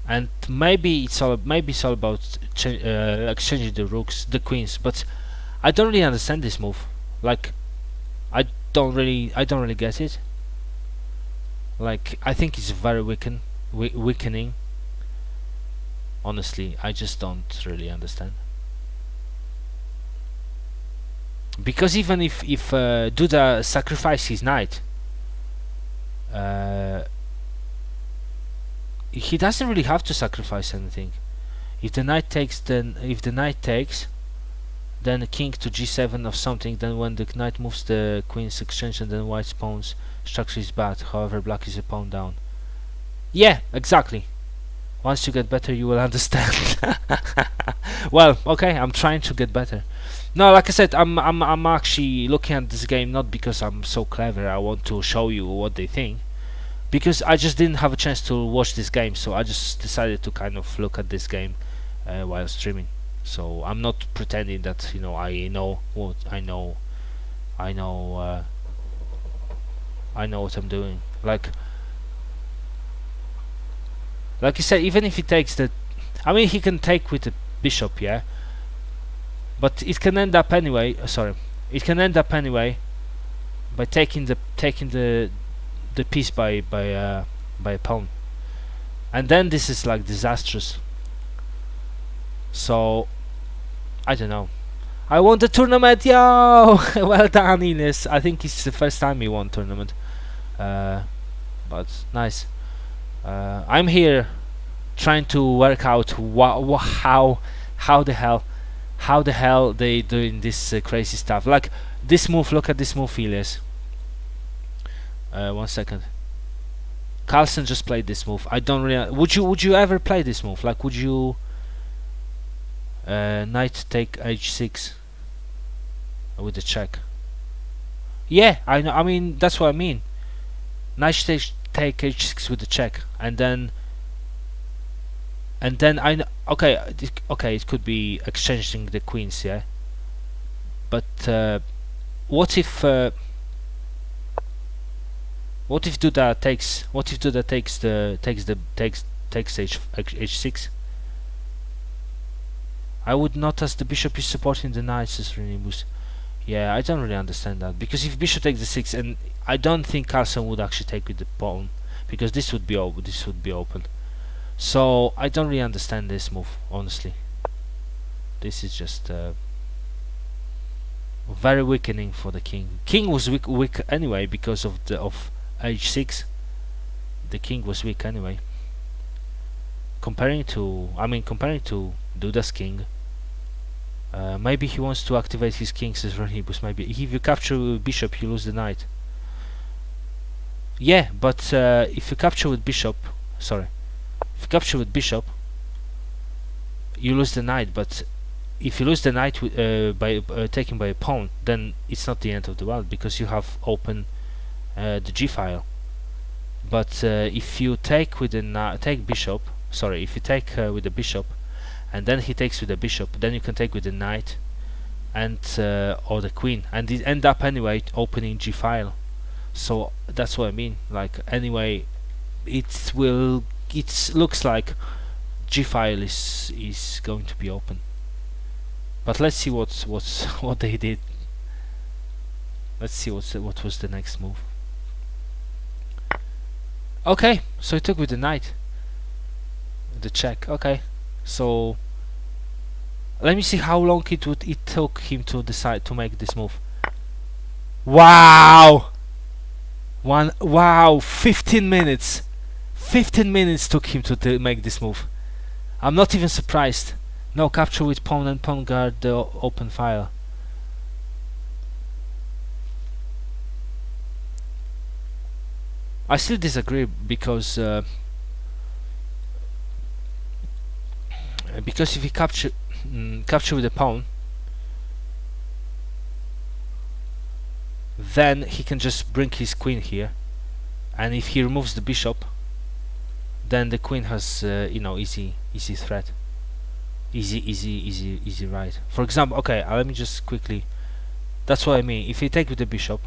and maybe it's all about exchanging the rooks, the queens. But I don't really understand this move. Like, I don't really get it. Like, I think it's very weakening. Honestly, I just don't really understand. Because even if Duda sacrificed his knight, he doesn't really have to sacrifice anything. If the knight takes, then a king to g7 or something, then when the knight moves, the queen's exchange, and then white's pawn's structure is bad. However, black is a pawn down. Yeah, exactly. Once you get better, you will understand. Well, okay, I'm trying to get better. No, like I said, I'm actually looking at this game not because I'm so clever. I want to show you what they think, because I just didn't have a chance to watch this game, so I just decided to kind of look at this game while streaming. So I'm not pretending that I know what I know what I'm doing. Like you said, even if he takes the, I mean, he can take with the bishop, yeah, but it can end up anyway. It can end up anyway by taking the piece by a pawn, and then this is like disastrous. So I don't know. I won the tournament, yo! Well done, Ines. I think it's the first time he won tournament, but nice. I'm here trying to work out how the hell they doing this crazy stuff. Like this move. Look at this move, Elias. 1 second. CARLSEN just played this move. I don't really. Would you ever play this move? Like, would you knight take h6 with the check? Yeah, I know. I mean, that's what I mean. Knight take h6 with the check, and then I know. Okay, it could be exchanging the queens, yeah. But what if Duda takes? What if Duda takes h6? I would not, as the bishop is supporting the knight, says Renibus. Yeah, I don't really understand that, because if bishop takes the 6, and I don't think CARLSEN would actually take with the pawn, because this would be open. So I don't really understand this move, honestly. This is just very weakening for the king. King was weak anyway because of h6. The king was weak anyway. Comparing to Duda's king. Maybe he wants to activate his king, says Ronibus. Maybe if you capture bishop, you lose the knight. Yeah, but if you capture with bishop, you lose the knight. But if you lose the knight by taking by a pawn, then it's not the end of the world, because you have open the g file. But if you take with the take bishop, sorry, if you take with the bishop, and then he takes with the bishop, then you can take with the knight and or the queen, and it end up anyway opening g file. So that's what I mean. Like, anyway, it looks like g file is going to be open. But let's see what they did. Let's see what was the next move. Okay, so he took with the knight, the check. Okay, so let me see how long it took him to decide to make this move. Wow! 15 minutes. 15 minutes took him to make this move. I'm not even surprised. No capture with pawn and pawn guard the open file. I still disagree, because if he capture with a pawn, then he can just bring his queen here, and if he removes the bishop, then the queen has you know, easy threat, easy right. For example, okay, let me just quickly. That's what I mean. If he take with the bishop,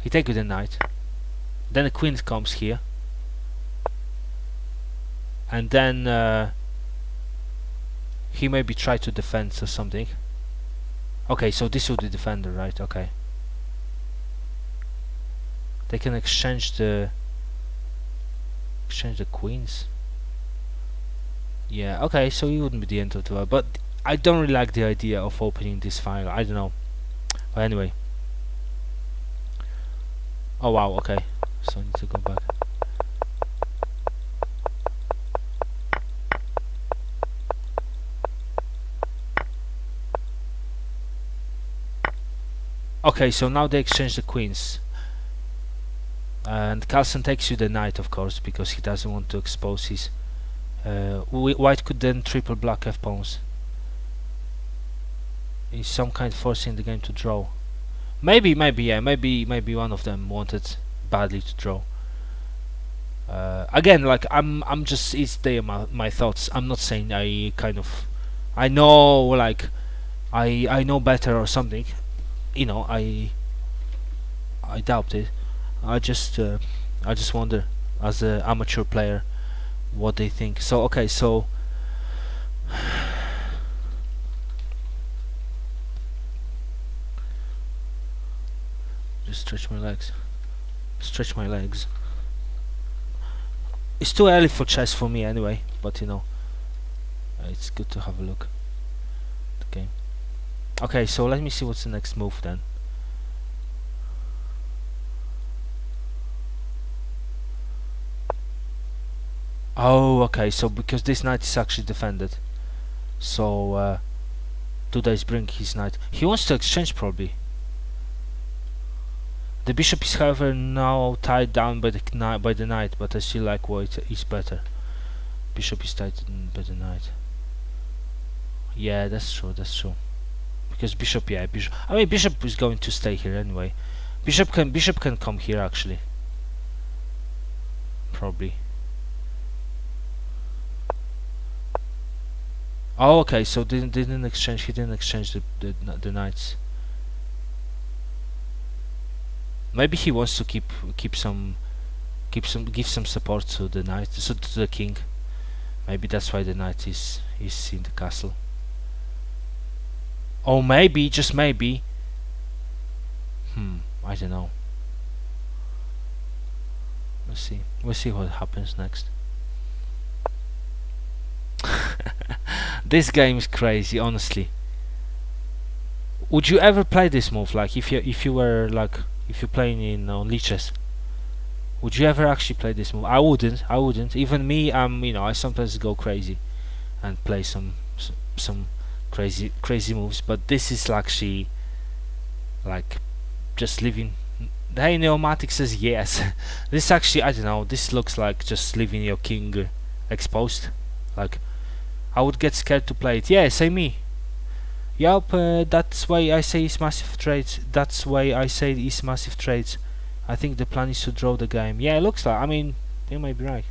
he take with the knight, then the queen comes here, and then he maybe try to defend or something. Okay, so this will be the defender, right? Okay, they can exchange the queens. Yeah, okay, so it wouldn't be the end of the world, but I don't really like the idea of opening this file. I don't know, but anyway. Oh wow, okay, so I need to go back. Okay, so now they exchange the queens, and CARLSEN takes you the knight, of course, because he doesn't want to expose his white could then triple block f pawns. Is some kind of forcing the game to draw. Maybe one of them wanted badly to draw. Again, like, I'm just, it's my thoughts. I'm not saying I know, like, I know better or something. You know, I doubt it. I just wonder, as an amateur player, what they think. So okay, so just stretch my legs. It's too early for chess for me anyway, but you know, it's good to have a look at the game. Okay, so let me see what's the next move then. Oh, okay, so because this knight is actually defended, so DUDA is bringing his knight. He wants to exchange probably. The bishop is, however, now tied down by the knight, but I still like white is better. Bishop is tied by the knight. Yeah, that's true. Because bishop, yeah, bishop. I mean, bishop is going to stay here anyway. Bishop can come here actually. Probably. Oh, okay. So he didn't exchange the knights. Maybe he wants to give some support to the knight, so to the king. Maybe that's why the knight is in the castle. Or maybe, just maybe. I don't know. We'll see what happens next. This game is crazy, honestly. Would you ever play this move? Like, if you were like, if you're playing in Lichess, would you ever actually play this move? I wouldn't. Even me, you know, I sometimes go crazy and play some crazy moves, but this is actually like just leaving. Hey, Neomatic says yes. This actually, I don't know, this looks like just leaving your king exposed. Like, I would get scared to play it. Yeah, say me. Yup, that's why I say it's massive trades. That's why I say it's massive trades. I think the plan is to draw the game. Yeah, it looks like. I mean, you might be right.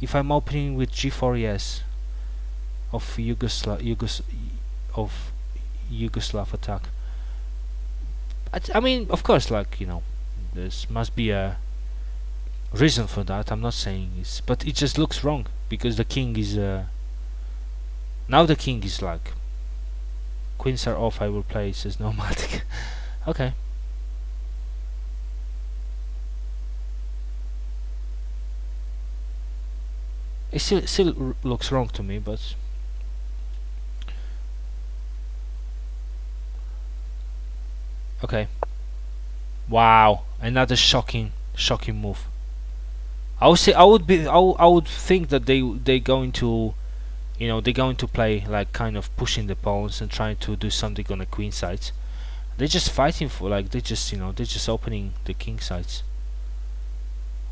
If I'm opening with G4, yes, of Yugoslav attack. I mean, of course, like, you know, there must be a reason for that. I'm not saying it's, but it just looks wrong because the king is now the king is like, queens are off. I will play. It says nomadic. Okay. It still looks wrong to me, but okay. Wow, another shocking move. I would say I would think that they going to, you know, they're going to play like kind of pushing the pawns and trying to do something on the queen sides. They're just fighting for, like, they just, you know, they're just opening the king sides.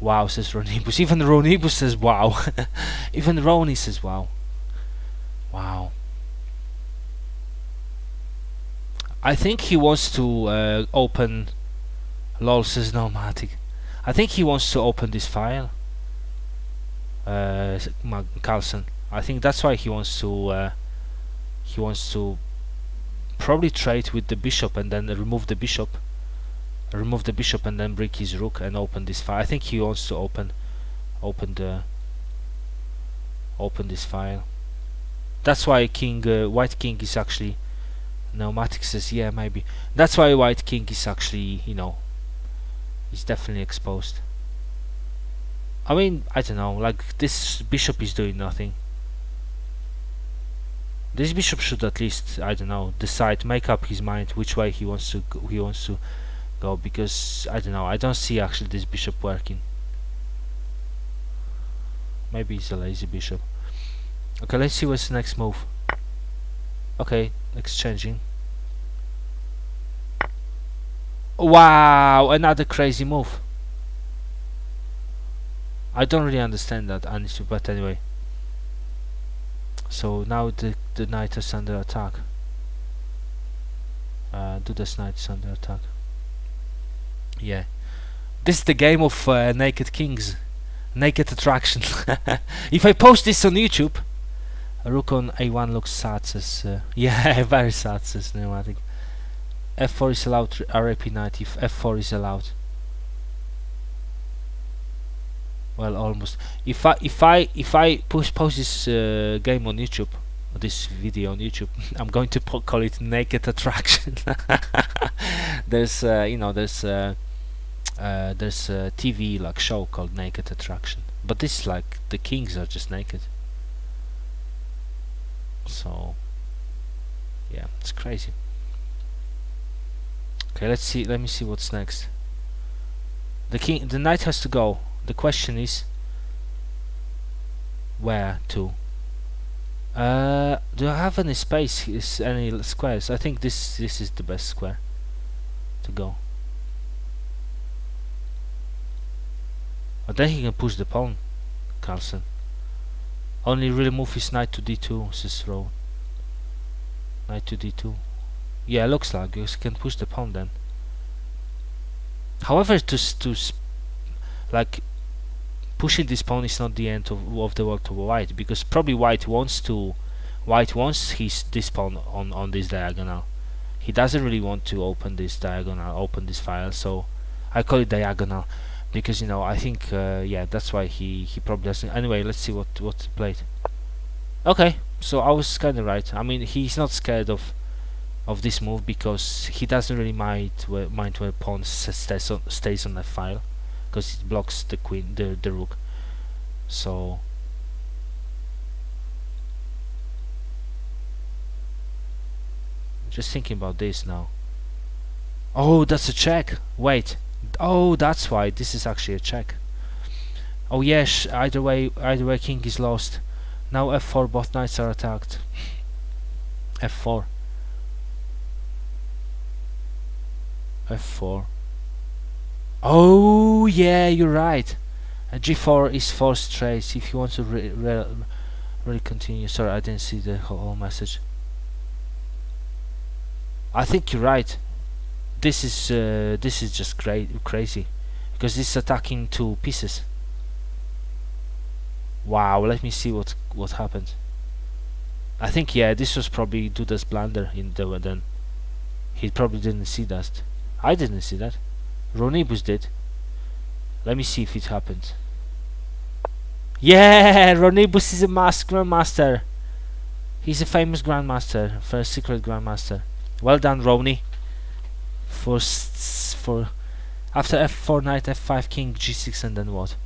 Wow, says Ronibus. Even Ronibus says wow. Even Roni says wow. Wow. I think he wants to open. LOL says nomadic. I think he wants to open this file. CARLSEN. I think that's why he wants to. He wants to probably trade with the bishop and then remove the bishop. Remove the bishop and then break his rook and open this file. I think he wants to open this file. That's why white king is actually. Nomadic says yeah, maybe. That's why white king is actually, you know, he's definitely exposed. I mean, I don't know, like, this bishop is doing nothing. This bishop should at least, I don't know, decide, make up his mind which way he wants to go, because I don't know, I don't see actually this bishop working. Maybe he's a lazy bishop. Okay, let's see what's the next move. Okay, exchanging. Wow, another crazy move. I don't really understand that, honestly, but anyway. So now the knight is under attack. DUDA knight is under attack. Yeah, this is the game of naked kings, naked attraction. If I post this on YouTube, rook on a1 looks sad, says yeah, very sad, says Pneumatic. f4 is allowed, RAP knight if f4 is allowed. Well, almost. If I post this game on YouTube, or this video on YouTube, I'm going to call it naked attraction. There's you know, there's a TV like show called Naked Attraction, but this is like the kings are just naked. So yeah, it's crazy. Okay, let's see. Let me see what's next. The knight has to go. The question is where to. Do I have any space? Is any squares? I think this is the best square to go. But then he can push the pawn, CARLSEN. Only really move his knight to d2, says Row. Knight to d2. Yeah, looks like you can push the pawn then. However, like, pushing this pawn is not the end of the world to white, because probably white wants this pawn on this diagonal. He doesn't really want to open this diagonal, open this file, so I call it diagonal, because, you know, I think yeah, that's why he probably doesn't. Anyway, let's see what played. Okay, so I was kind of right. I mean, he's not scared of this move because he doesn't really mind where pawn stays on the file, because it blocks the queen, the rook. So just thinking about this now. Oh, that's a check. Wait. Oh, that's why this is actually a check. Oh yes, either way king is lost. Now f4, both knights are attacked. f4. f4. Oh yeah, you're right. G4 is forced trace if you want to Really continue. Sorry, I didn't see the whole message. I think you're right. This is just crazy, because it's attacking two pieces. Wow, let me see what happened. I think, yeah, this was probably Duda's blunder in the then. He probably didn't see that. I didn't see that. Ronibus did. Let me see if it happened. Yeah, Ronibus is a grandmaster. He's a famous grandmaster, first secret grandmaster. Well done, Roni. For after f4 knight f5 king g6, and then what?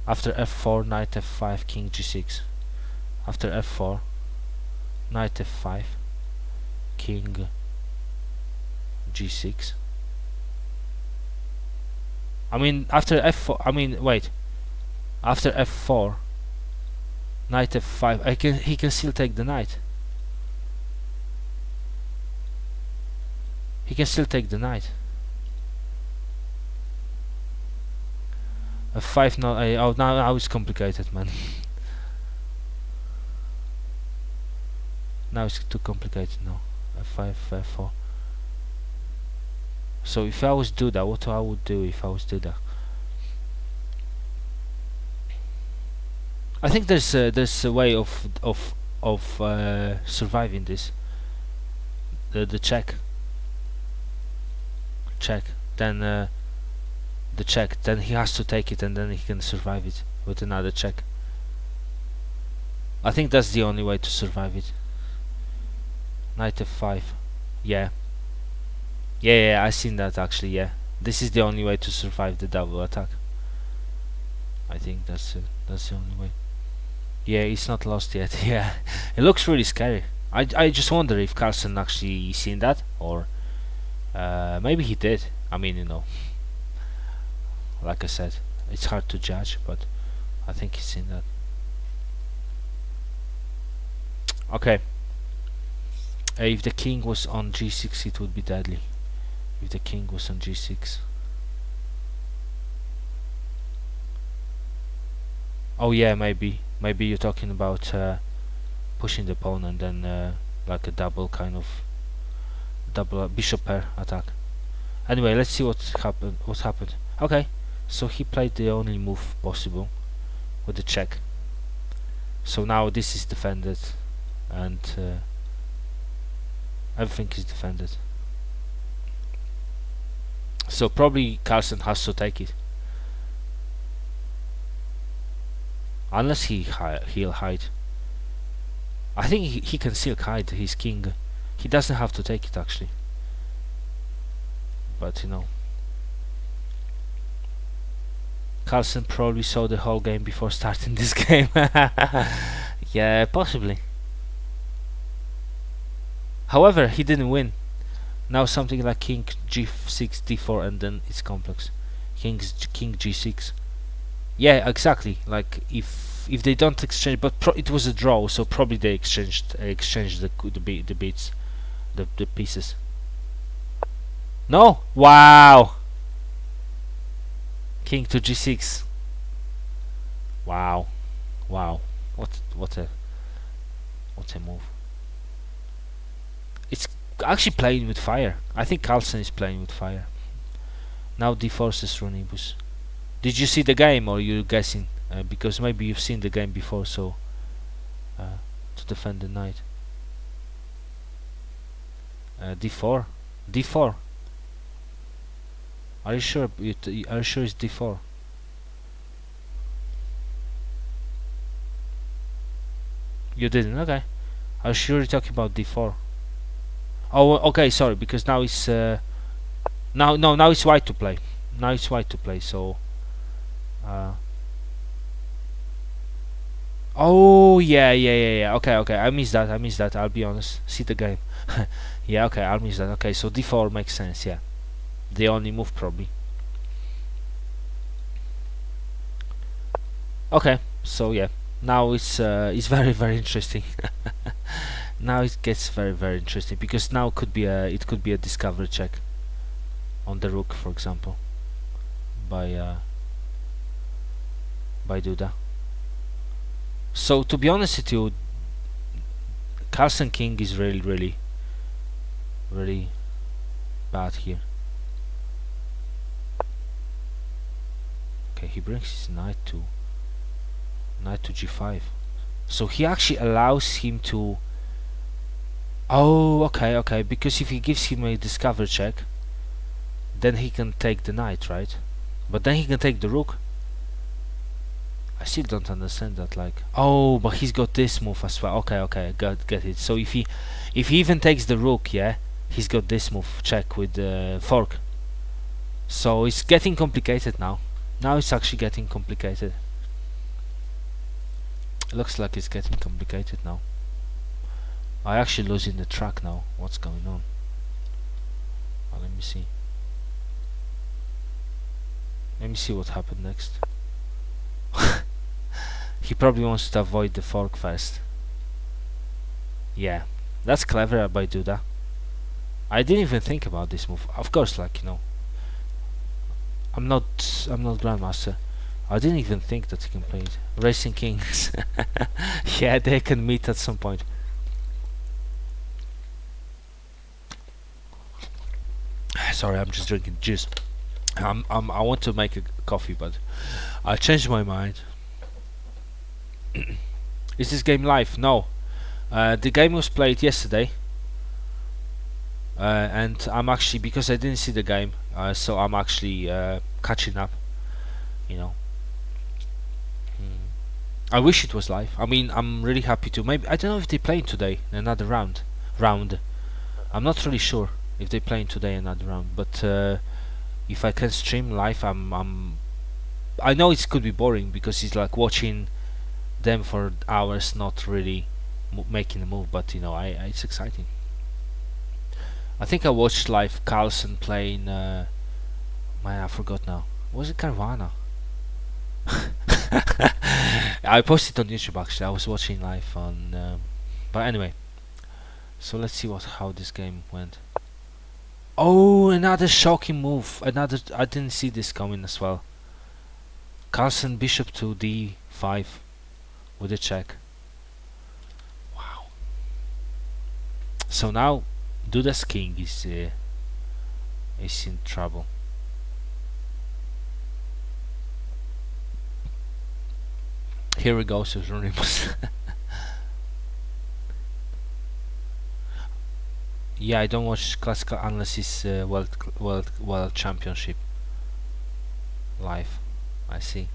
After f4 knight f5 king g6. After f4 knight f5 king g6. I mean, after f4, I mean, wait. After f4 knight f5, he can still take the knight. He can still take the knight. f5, no, oh, now it's complicated, man. Now it's too complicated. No, f5, f4. So if I was DUDA, what I would do if I was DUDA? I think there's a way of surviving this. The check, then the check, then he has to take it, and then he can survive it with another check. I think that's the only way to survive it. Knight f5. Yeah, I seen that actually. Yeah, this is the only way to survive the double attack. I think that's the only way. Yeah, it's not lost yet. Yeah, it looks really scary. I just wonder if CARLSEN actually seen that, or maybe he did. I mean, you know, like I said, it's hard to judge, but I think he's seen that. Okay. If the king was on g6, it would be deadly. If the king was on g6. Oh yeah, maybe you're talking about pushing the pawn, and then like a double kind of bishop pair attack. Anyway, let's see what happened. Okay, so he played the only move possible with the check. So now this is defended, and everything is defended. So probably CARLSEN has to take it, unless he'll hide. I think he can still hide his king. He doesn't have to take it actually, but you know, CARLSEN probably saw the whole game before starting this game. Yeah, possibly. However, he didn't win. Now something like king g6, d4, and then it's complex. King g6. Yeah, exactly. Like if they don't exchange, but it was a draw, so probably they exchanged the bits, the pieces. No, wow. King to g6. Wow, what a move. It's actually playing with fire. I think CARLSEN is playing with fire. Now d4 Ronibus. Did you see the game, or you're guessing? Because maybe you've seen the game before, so to defend the knight. d4. Are you sure? Are you sure it's d4? You didn't. Okay. Are you sure you're talking about d4? Oh, okay. Sorry, because now it's now it's white to play. Now it's white to play. So. Oh yeah. Okay. I missed that. I'll be honest. See the game. Yeah. Okay. I'll miss that. Okay. So d4 makes sense. Yeah. The only move probably. Okay. So yeah. Now it's very interesting. Now it gets very interesting, because now could be a discovery check on the rook, for example, by DUDA. So to be honest with you, CARLSEN king is really bad here. Okay, he brings his knight to g5. So he actually allows him to... Oh, okay, because if he gives him a discover check, then he can take the knight, right? But then he can take the rook. I still don't understand that, like... Oh, but he's got this move as well. Okay, I get it. So if he even takes the rook, yeah, he's got this move check with the fork. So it's getting complicated now. Now it's actually getting complicated. Looks like it's getting complicated now. I actually losing the track now. What's going on? Oh, let me see. Let me see what happened next. He probably wants to avoid the fork first. Yeah, that's clever by DUDA. I didn't even think about this move. Of course, like, you know, I'm not Grandmaster. I didn't even think that he can play it. Racing Kings. Yeah, they can meet at some point. Sorry, I'm just drinking juice. I want to make a coffee, but I changed my mind. Is this game live? No. The game was played yesterday. And I'm actually, because I didn't see the game, so I'm actually catching up, you know. I wish it was live. I mean, I'm really happy to. Maybe, I don't know if they're playing today another round. I'm not really sure if they're playing today another round, but if I can stream live, I know it could be boring because it's like watching them for hours, not really making a move, but you know, it's exciting. I think I watched live CARLSEN playing man, I forgot now. Was it Caruana? I posted on YouTube actually. I was watching live on but anyway. So let's see how this game went. Oh, another shocking move. Another, I didn't see this coming as well. CARLSEN bishop to d5 with a check. Wow. So now DUDA's king is in trouble. Here we go, so yeah, I don't watch classical unless it's world championship live. I see.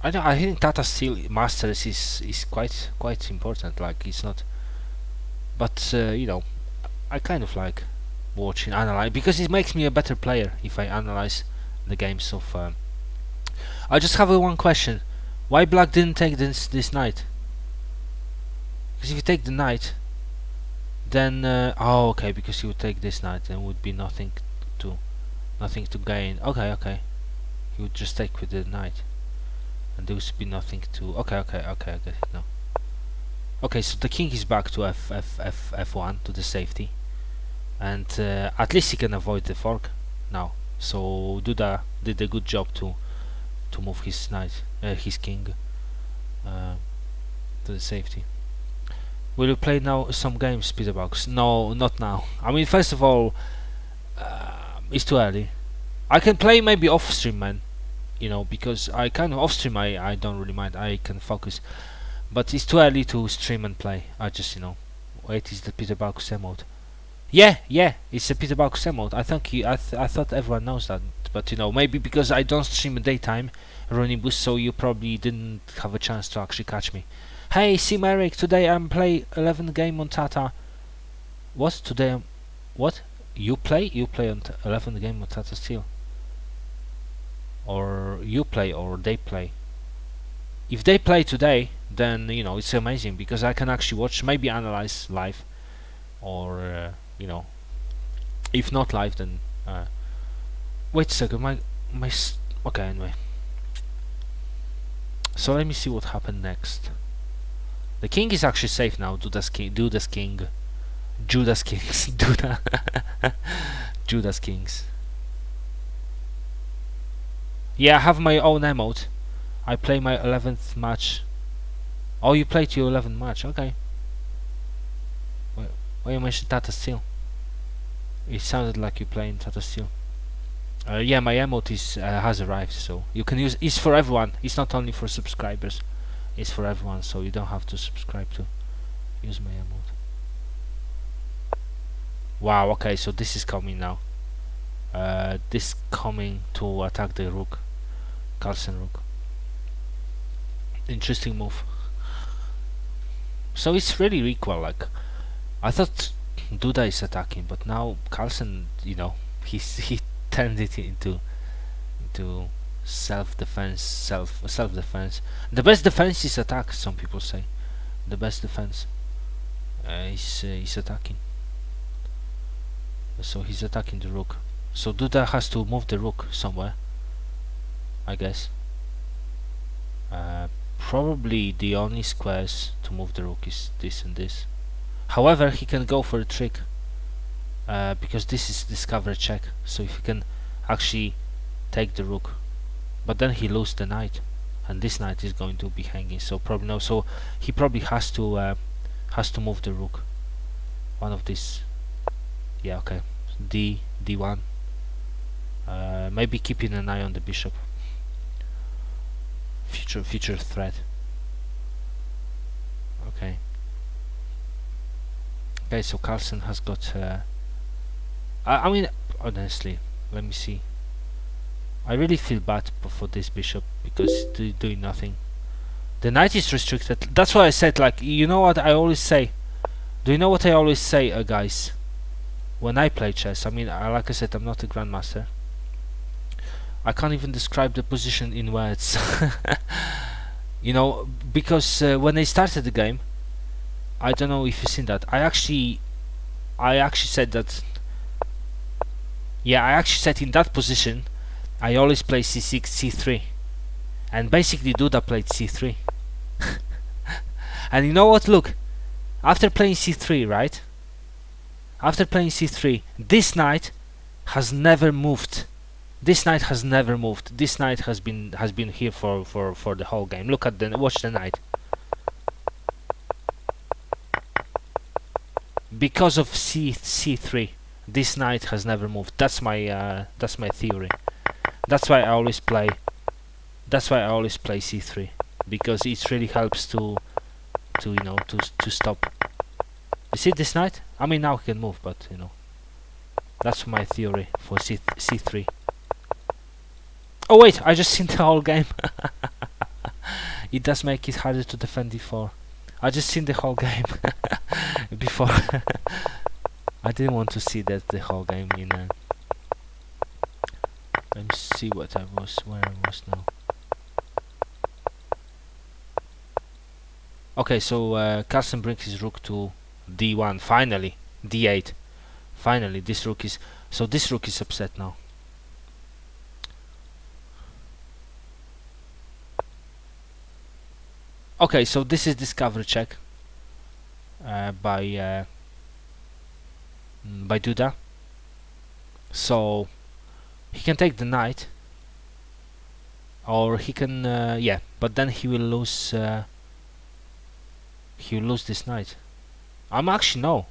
I think Tata Steel Masters is quite important. Like, it's not, but you know, I kind of like watching, analyze, because it makes me a better player if I analyze the games of. I just have one question: why Black didn't take this knight? Because if you take the knight, then oh, okay, because you would take this knight, then would be nothing to gain. Okay, you would just take with the knight, and there would be nothing to. Okay, I get it now. Okay, so the king is back to f1 to the safety, and at least he can avoid the fork now. So DUDA did a good job to move his knight, his king, to the safety. Will you play now some games, Peterbox? No, not now. I mean, first of all, it's too early. I can play maybe off stream, man. You know, because I kind of off stream. I don't really mind. I can focus, but it's too early to stream and play. I just, you know, wait. Is the Peterbox emote? Yeah, it's a Peterbox emote. I think I thought everyone knows that, but you know, maybe because I don't stream in daytime, running boost, so you probably didn't have a chance to actually catch me. Hey, Simeric, today I'm play 11 game on Tata. What? Today what? You play on 11 game on Tata Steel? Or you play or they play? If they play today, then you know, it's amazing because I can actually watch, maybe analyze live, or you know, if not live, then wait a second, okay, anyway. So let me see what happened next. The king is actually safe now. DUDA's king. Judas Kings. DUDA. Judas Kings. Yeah, I have my own emote. I play my 11th match. Oh, you played your 11th match, okay. Why you mentioned Tata Steel? It sounded like you playing Tata Steel. Yeah, my emote has arrived, so you can use. It's for everyone. It's not only for subscribers. It's for everyone, so you don't have to subscribe to use my emote. Wow. Okay, so this is coming now. This coming to attack the rook, CARLSEN rook. Interesting move. So it's really equal. Like I thought, DUDA is attacking, but now CARLSEN, he turned it into self-defense. Self-defense. The best defense is attack. Some people say the best defense is attacking. So he's attacking the rook. So DUDA has to move the rook somewhere, I guess. Probably the only squares to move the rook is this and this. However, he can go for a trick because this is discover check. So if he can actually take the rook, but then he loses the knight, and this knight is going to be hanging. So probably no. So he probably has to move the rook. One of these. Yeah. Okay. D1. Maybe keeping an eye on the bishop. Future threat. Okay. Okay, so CARLSEN has got. I mean, honestly, let me see. I really feel bad for this bishop because he's doing nothing. The knight is restricted. That's why I said, like, you know what I always say. Do you know what I always say, guys? When I play chess, I mean, like I said, I'm not a grandmaster. I can't even describe the position in words. Because when I started the game, I don't know if you've seen that. I actually said that. Yeah, I actually said in that position, I always play c6, c3, and basically DUDA played c3. And you know what? Look, after playing c3, right? After playing c3, this knight has never moved. This knight has never moved. This knight has been here for the whole game. Look at watch the knight. Because of c3, this knight has never moved. That's my theory. That's why I always play. That's why I always play c3, because it really helps to stop. You see this knight? I mean, now he can move, but that's my theory for c3. Oh wait, I just seen the whole game. It does make it harder to defend d4. I just seen the whole game before. I didn't want to see the whole game in. Let me see where I was now. Okay, so CARLSEN brings his rook to d1. Finally, d8. Finally, this rook is upset now. Okay, so this is discovery check by DUDA. So he can take the knight, or he can yeah, but then he will lose. He will lose this knight. Actually no,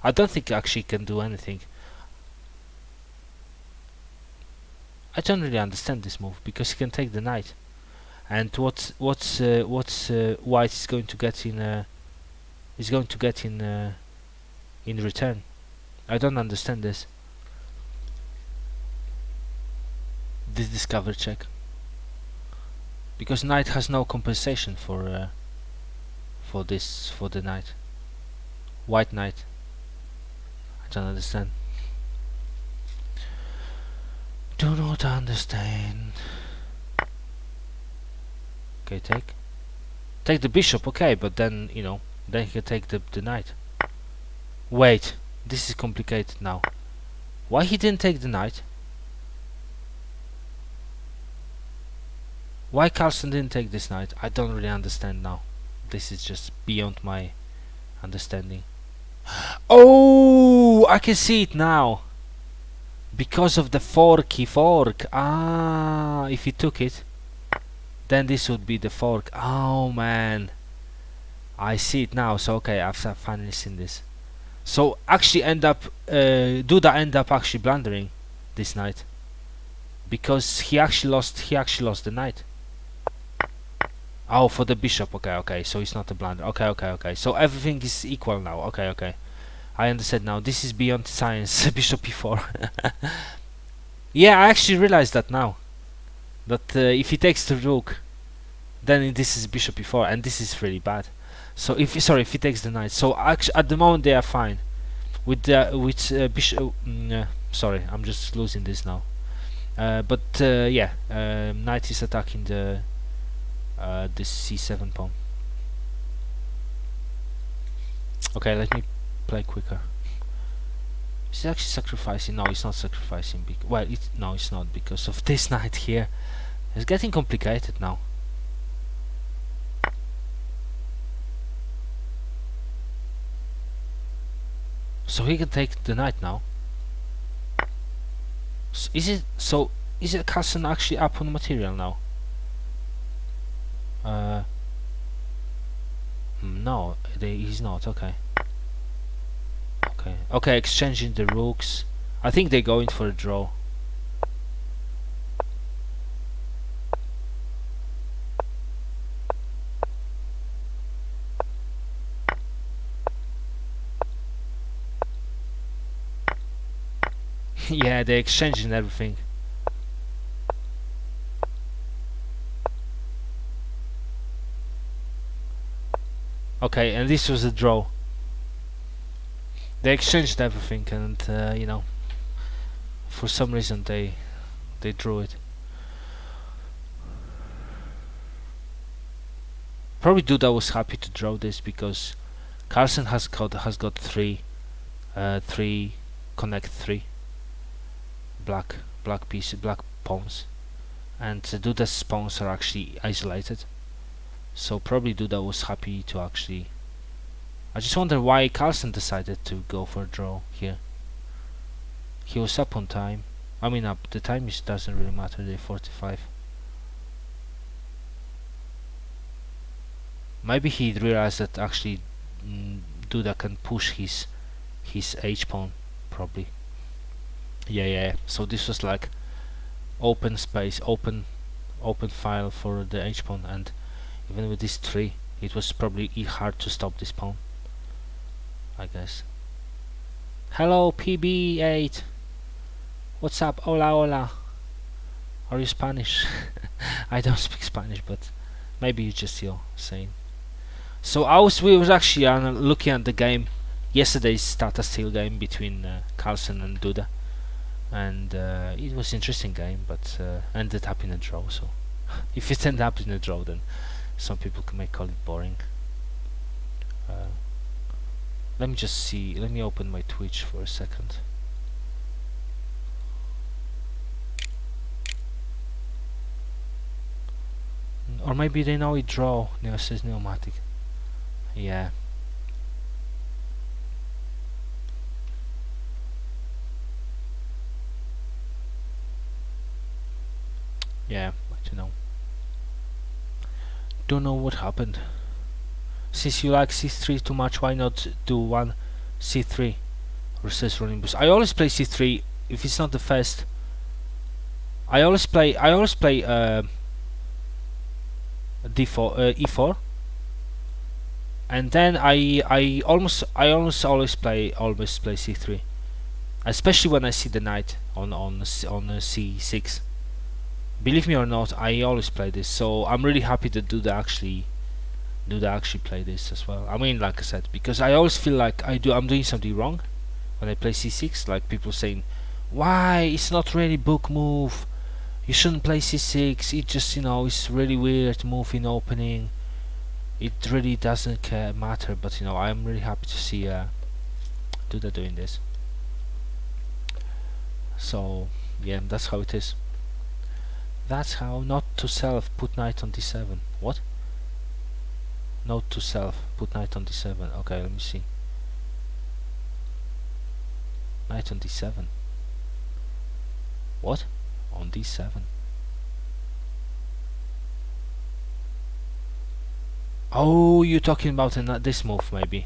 I don't think actually he can do anything. I don't really understand this move because he can take the knight. And what's white is going to get in in return? I don't understand this discover check, because knight has no compensation for the knight. White knight. I don't understand. Do not understand. Okay, take the bishop, okay, but then then he can take the knight. Wait, this is complicated now. Why he didn't take the knight? Why CARLSEN didn't take this knight? I don't really understand now. This is just beyond my understanding. Oh, I can see it now. Because of the fork. Ah, if he took it. Then this would be the fork. Oh man, I see it now. So okay, I've finally seen this. So actually Duda end up actually blundering this knight, because he actually lost the knight. Oh, for the bishop. Okay, so it's not a blunder. Okay, so everything is equal now. Okay, I understand now. This is beyond science. Bishop e4. Yeah, I actually realized that now, that if he takes the rook, then this is bishop e4, and this is really bad. So if he takes the knight, so actually at the moment they are fine with bishop. Sorry, I'm just losing this now. But yeah, knight is attacking the this c7 pawn. Okay, let me play quicker. Is he actually sacrificing? No, he's not sacrificing. Well, no, it's not, because of this knight here. It's getting complicated now. So he can take the knight now. So is it CARLSEN actually up on material now? No, he's not. Okay, exchanging the rooks. I think they're going for a draw. Yeah, they're exchanging everything. Okay, and this was a draw. They exchanged everything, and you know, for some reason they drew it. Probably Duda was happy to draw this, because CARLSEN has got three connect three black pawns, and Duda's pawns are actually isolated. So probably Duda was happy to actually. I just wonder why CARLSEN decided to go for a draw here. He was up on time. I mean, the time doesn't really matter. They're 45. Maybe he realized that actually Duda can push his h pawn, probably. Yeah. So this was like open space, open file for the h pawn, and even with this 3, it was probably hard to stop this pawn, I guess. Hello PB8. What's up? Hola. Are you Spanish? I don't speak Spanish, but maybe you just saying. So we was actually looking at the game, yesterday's Tata Steel game between CARLSEN and Duda, and it was an interesting game, but ended up in a draw. So if it ended up in a draw, then some people may call it boring. Let me just see. Let me open my Twitch for a second. Or maybe they know it draw. Neo says pneumatic. Yeah. Yeah, I don't know. Don't know what happened. Since you like c3 too much, why not do one c3 versus running boost? I always play c3 if it's not the first. I always play d4 e4, and then I almost always play c3, especially when I see the knight on c6. Believe me or not, I always play this, so I'm really happy that Duda actually play this as well. I mean, like I said, because I always feel like I'm doing something wrong when I play c6. Like people saying, why it's not really book move, you shouldn't play c6, it just, it's really weird move in opening, it really doesn't matter. But I'm really happy to see Duda doing this. So yeah, that's how it is. That's how. Not to self, put knight on d7. What? Note to self, put knight on d7. Okay, let me see. Knight on d7. What? On d7. Oh, you're talking about this move maybe,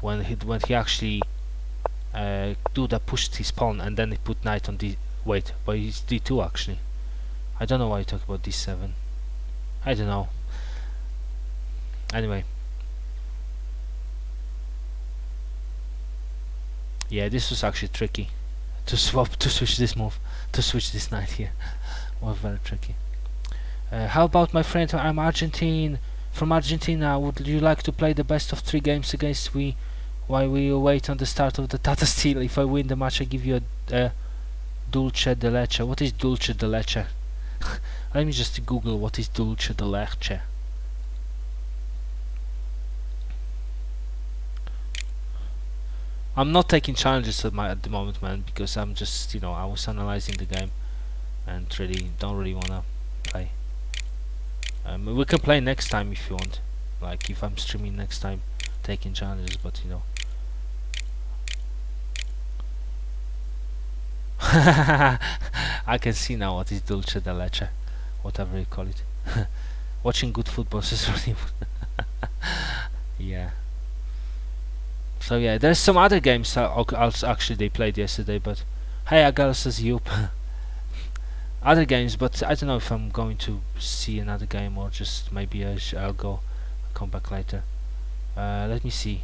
when he actually DUDA pushed his pawn and then he put knight on d. Wait, but it's d2 actually. I don't know why you talk about d7. I don't know. Anyway, yeah, this was actually tricky to switch this move, to switch this knight here. Was very tricky. How about my friend? I'm from Argentina. Would you like to play the best of 3 games against we? While we wait on the start of the Tata Steel. If I win the match, I give you a dulce de leche. What is dulce de leche? Let me just Google what is dulce de leche. I'm not taking challenges at the moment, man, because I'm just, I was analyzing the game and don't really wanna play. We can play next time if you want, like if I'm streaming next time, taking challenges, but I can see now what is dulce de leche, whatever you call it. Watching good football is really yeah. So yeah, there's some other games actually they played yesterday, but hey, Agal says yup. Other games, but I don't know if I'm going to see another game or just maybe I'll come back later. Let me see.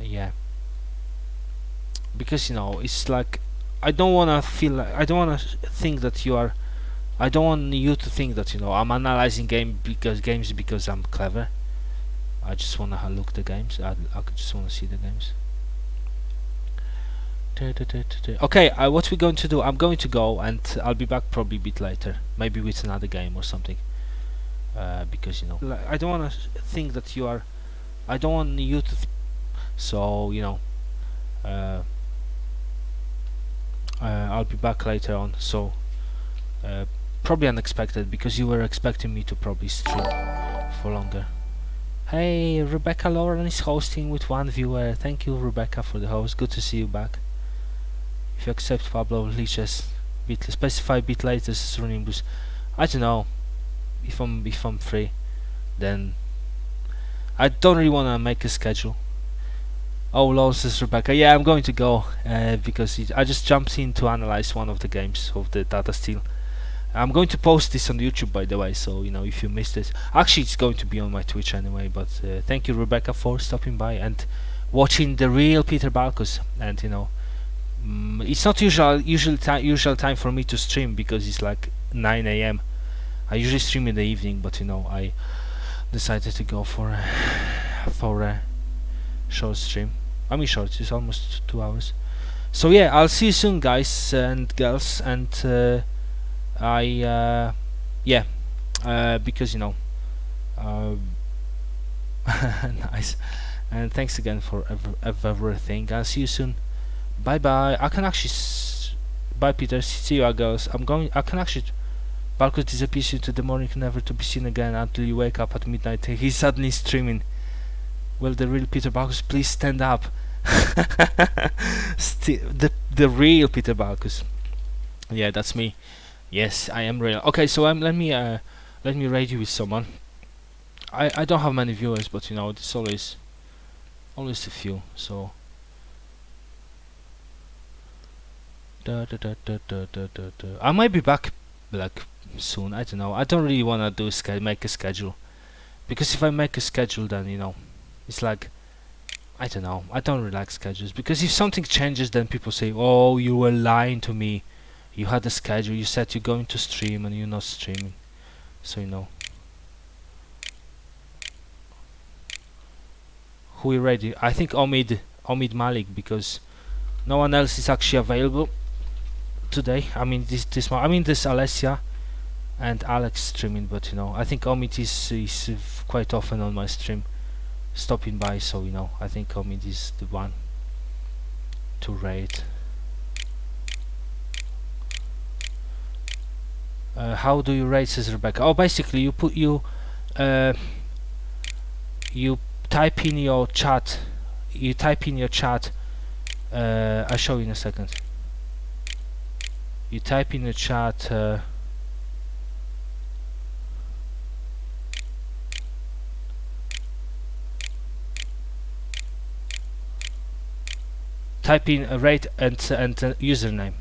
Yeah, because it's like I don't wanna think that you are. I don't want you to think that I'm analyzing games because I'm clever. I just wanna look the games. I just wanna see the games. Okay, what we're going to do? I'm going to go and I'll be back probably a bit later, maybe with another game or something. Because I don't wanna think that you are. I don't want you to. So I'll be back later on. So probably unexpected because you were expecting me to probably stream for longer. Hey, Rebecca Lauren is hosting with 1 viewer. Thank you, Rebecca, for the host. Good to see you back. If you accept Pablo Liches, specify bit later running boost. I don't know if I'm free. Then I don't really wanna make a schedule. Oh, lol, says Rebecca. Yeah, I'm going to go because I just jumped in to analyze one of the games of the Tata Steel. I'm going to post this on YouTube, by the way, so if you missed it, actually it's going to be on my Twitch anyway. But thank you, Rebecca, for stopping by and watching the real Peter Balkus. And it's not usual time for me to stream because it's like 9 a.m. I usually stream in the evening, but I decided to go for a short stream. I mean short, it's almost 2 hours. So yeah, I'll see you soon, guys and girls, and because nice, and thanks again for everything. I'll see you soon. Bye bye. I can actually bye, Peter. See you, girls. I can actually. Balkus disappears into the morning, never to be seen again until you wake up at midnight. He's suddenly streaming. Will the real Peter Balkus please stand up? The real Peter Balkus. Yeah, that's me. Yes, I am real. Okay, so let me raid you with someone. I don't have many viewers, but it's always a few. So I might be back like soon. I don't know. I don't really wanna make a schedule, because if I make a schedule, then it's like I don't know. I don't really like schedules, because if something changes, then people say, "Oh, you were lying to me. You had a schedule. You said you're going to stream and you're not streaming." So who we ready? I think Omid Malik, because no one else is actually available today. I mean this Alessia and Alex streaming, but I think Omid is quite often on my stream, stopping by. So I think Omid is the one to raid. How do you rate, says Rebecca? Oh, basically you type in your chat. I'll show you in a second. You type in the chat type in a rate and username.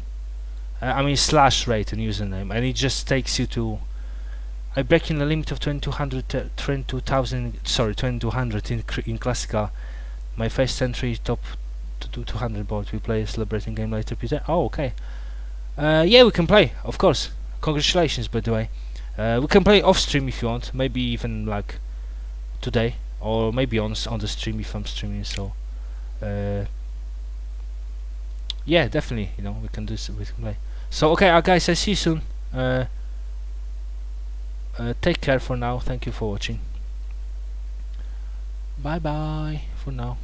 I mean slash rate and username, and it just takes you to. I break in a limit of 2200 in classical. My first entry top to 200 board. We play a celebrating game later, Peter. Oh, okay. Yeah, we can play, of course. Congratulations, by the way. We can play off stream if you want. Maybe even like today, or maybe on the stream if I'm streaming. So, yeah, definitely. You know, we can do. We can play. So, okay, guys, I see you soon. Take care for now. Thank you for watching. Bye bye for now.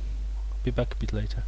Be back a bit later.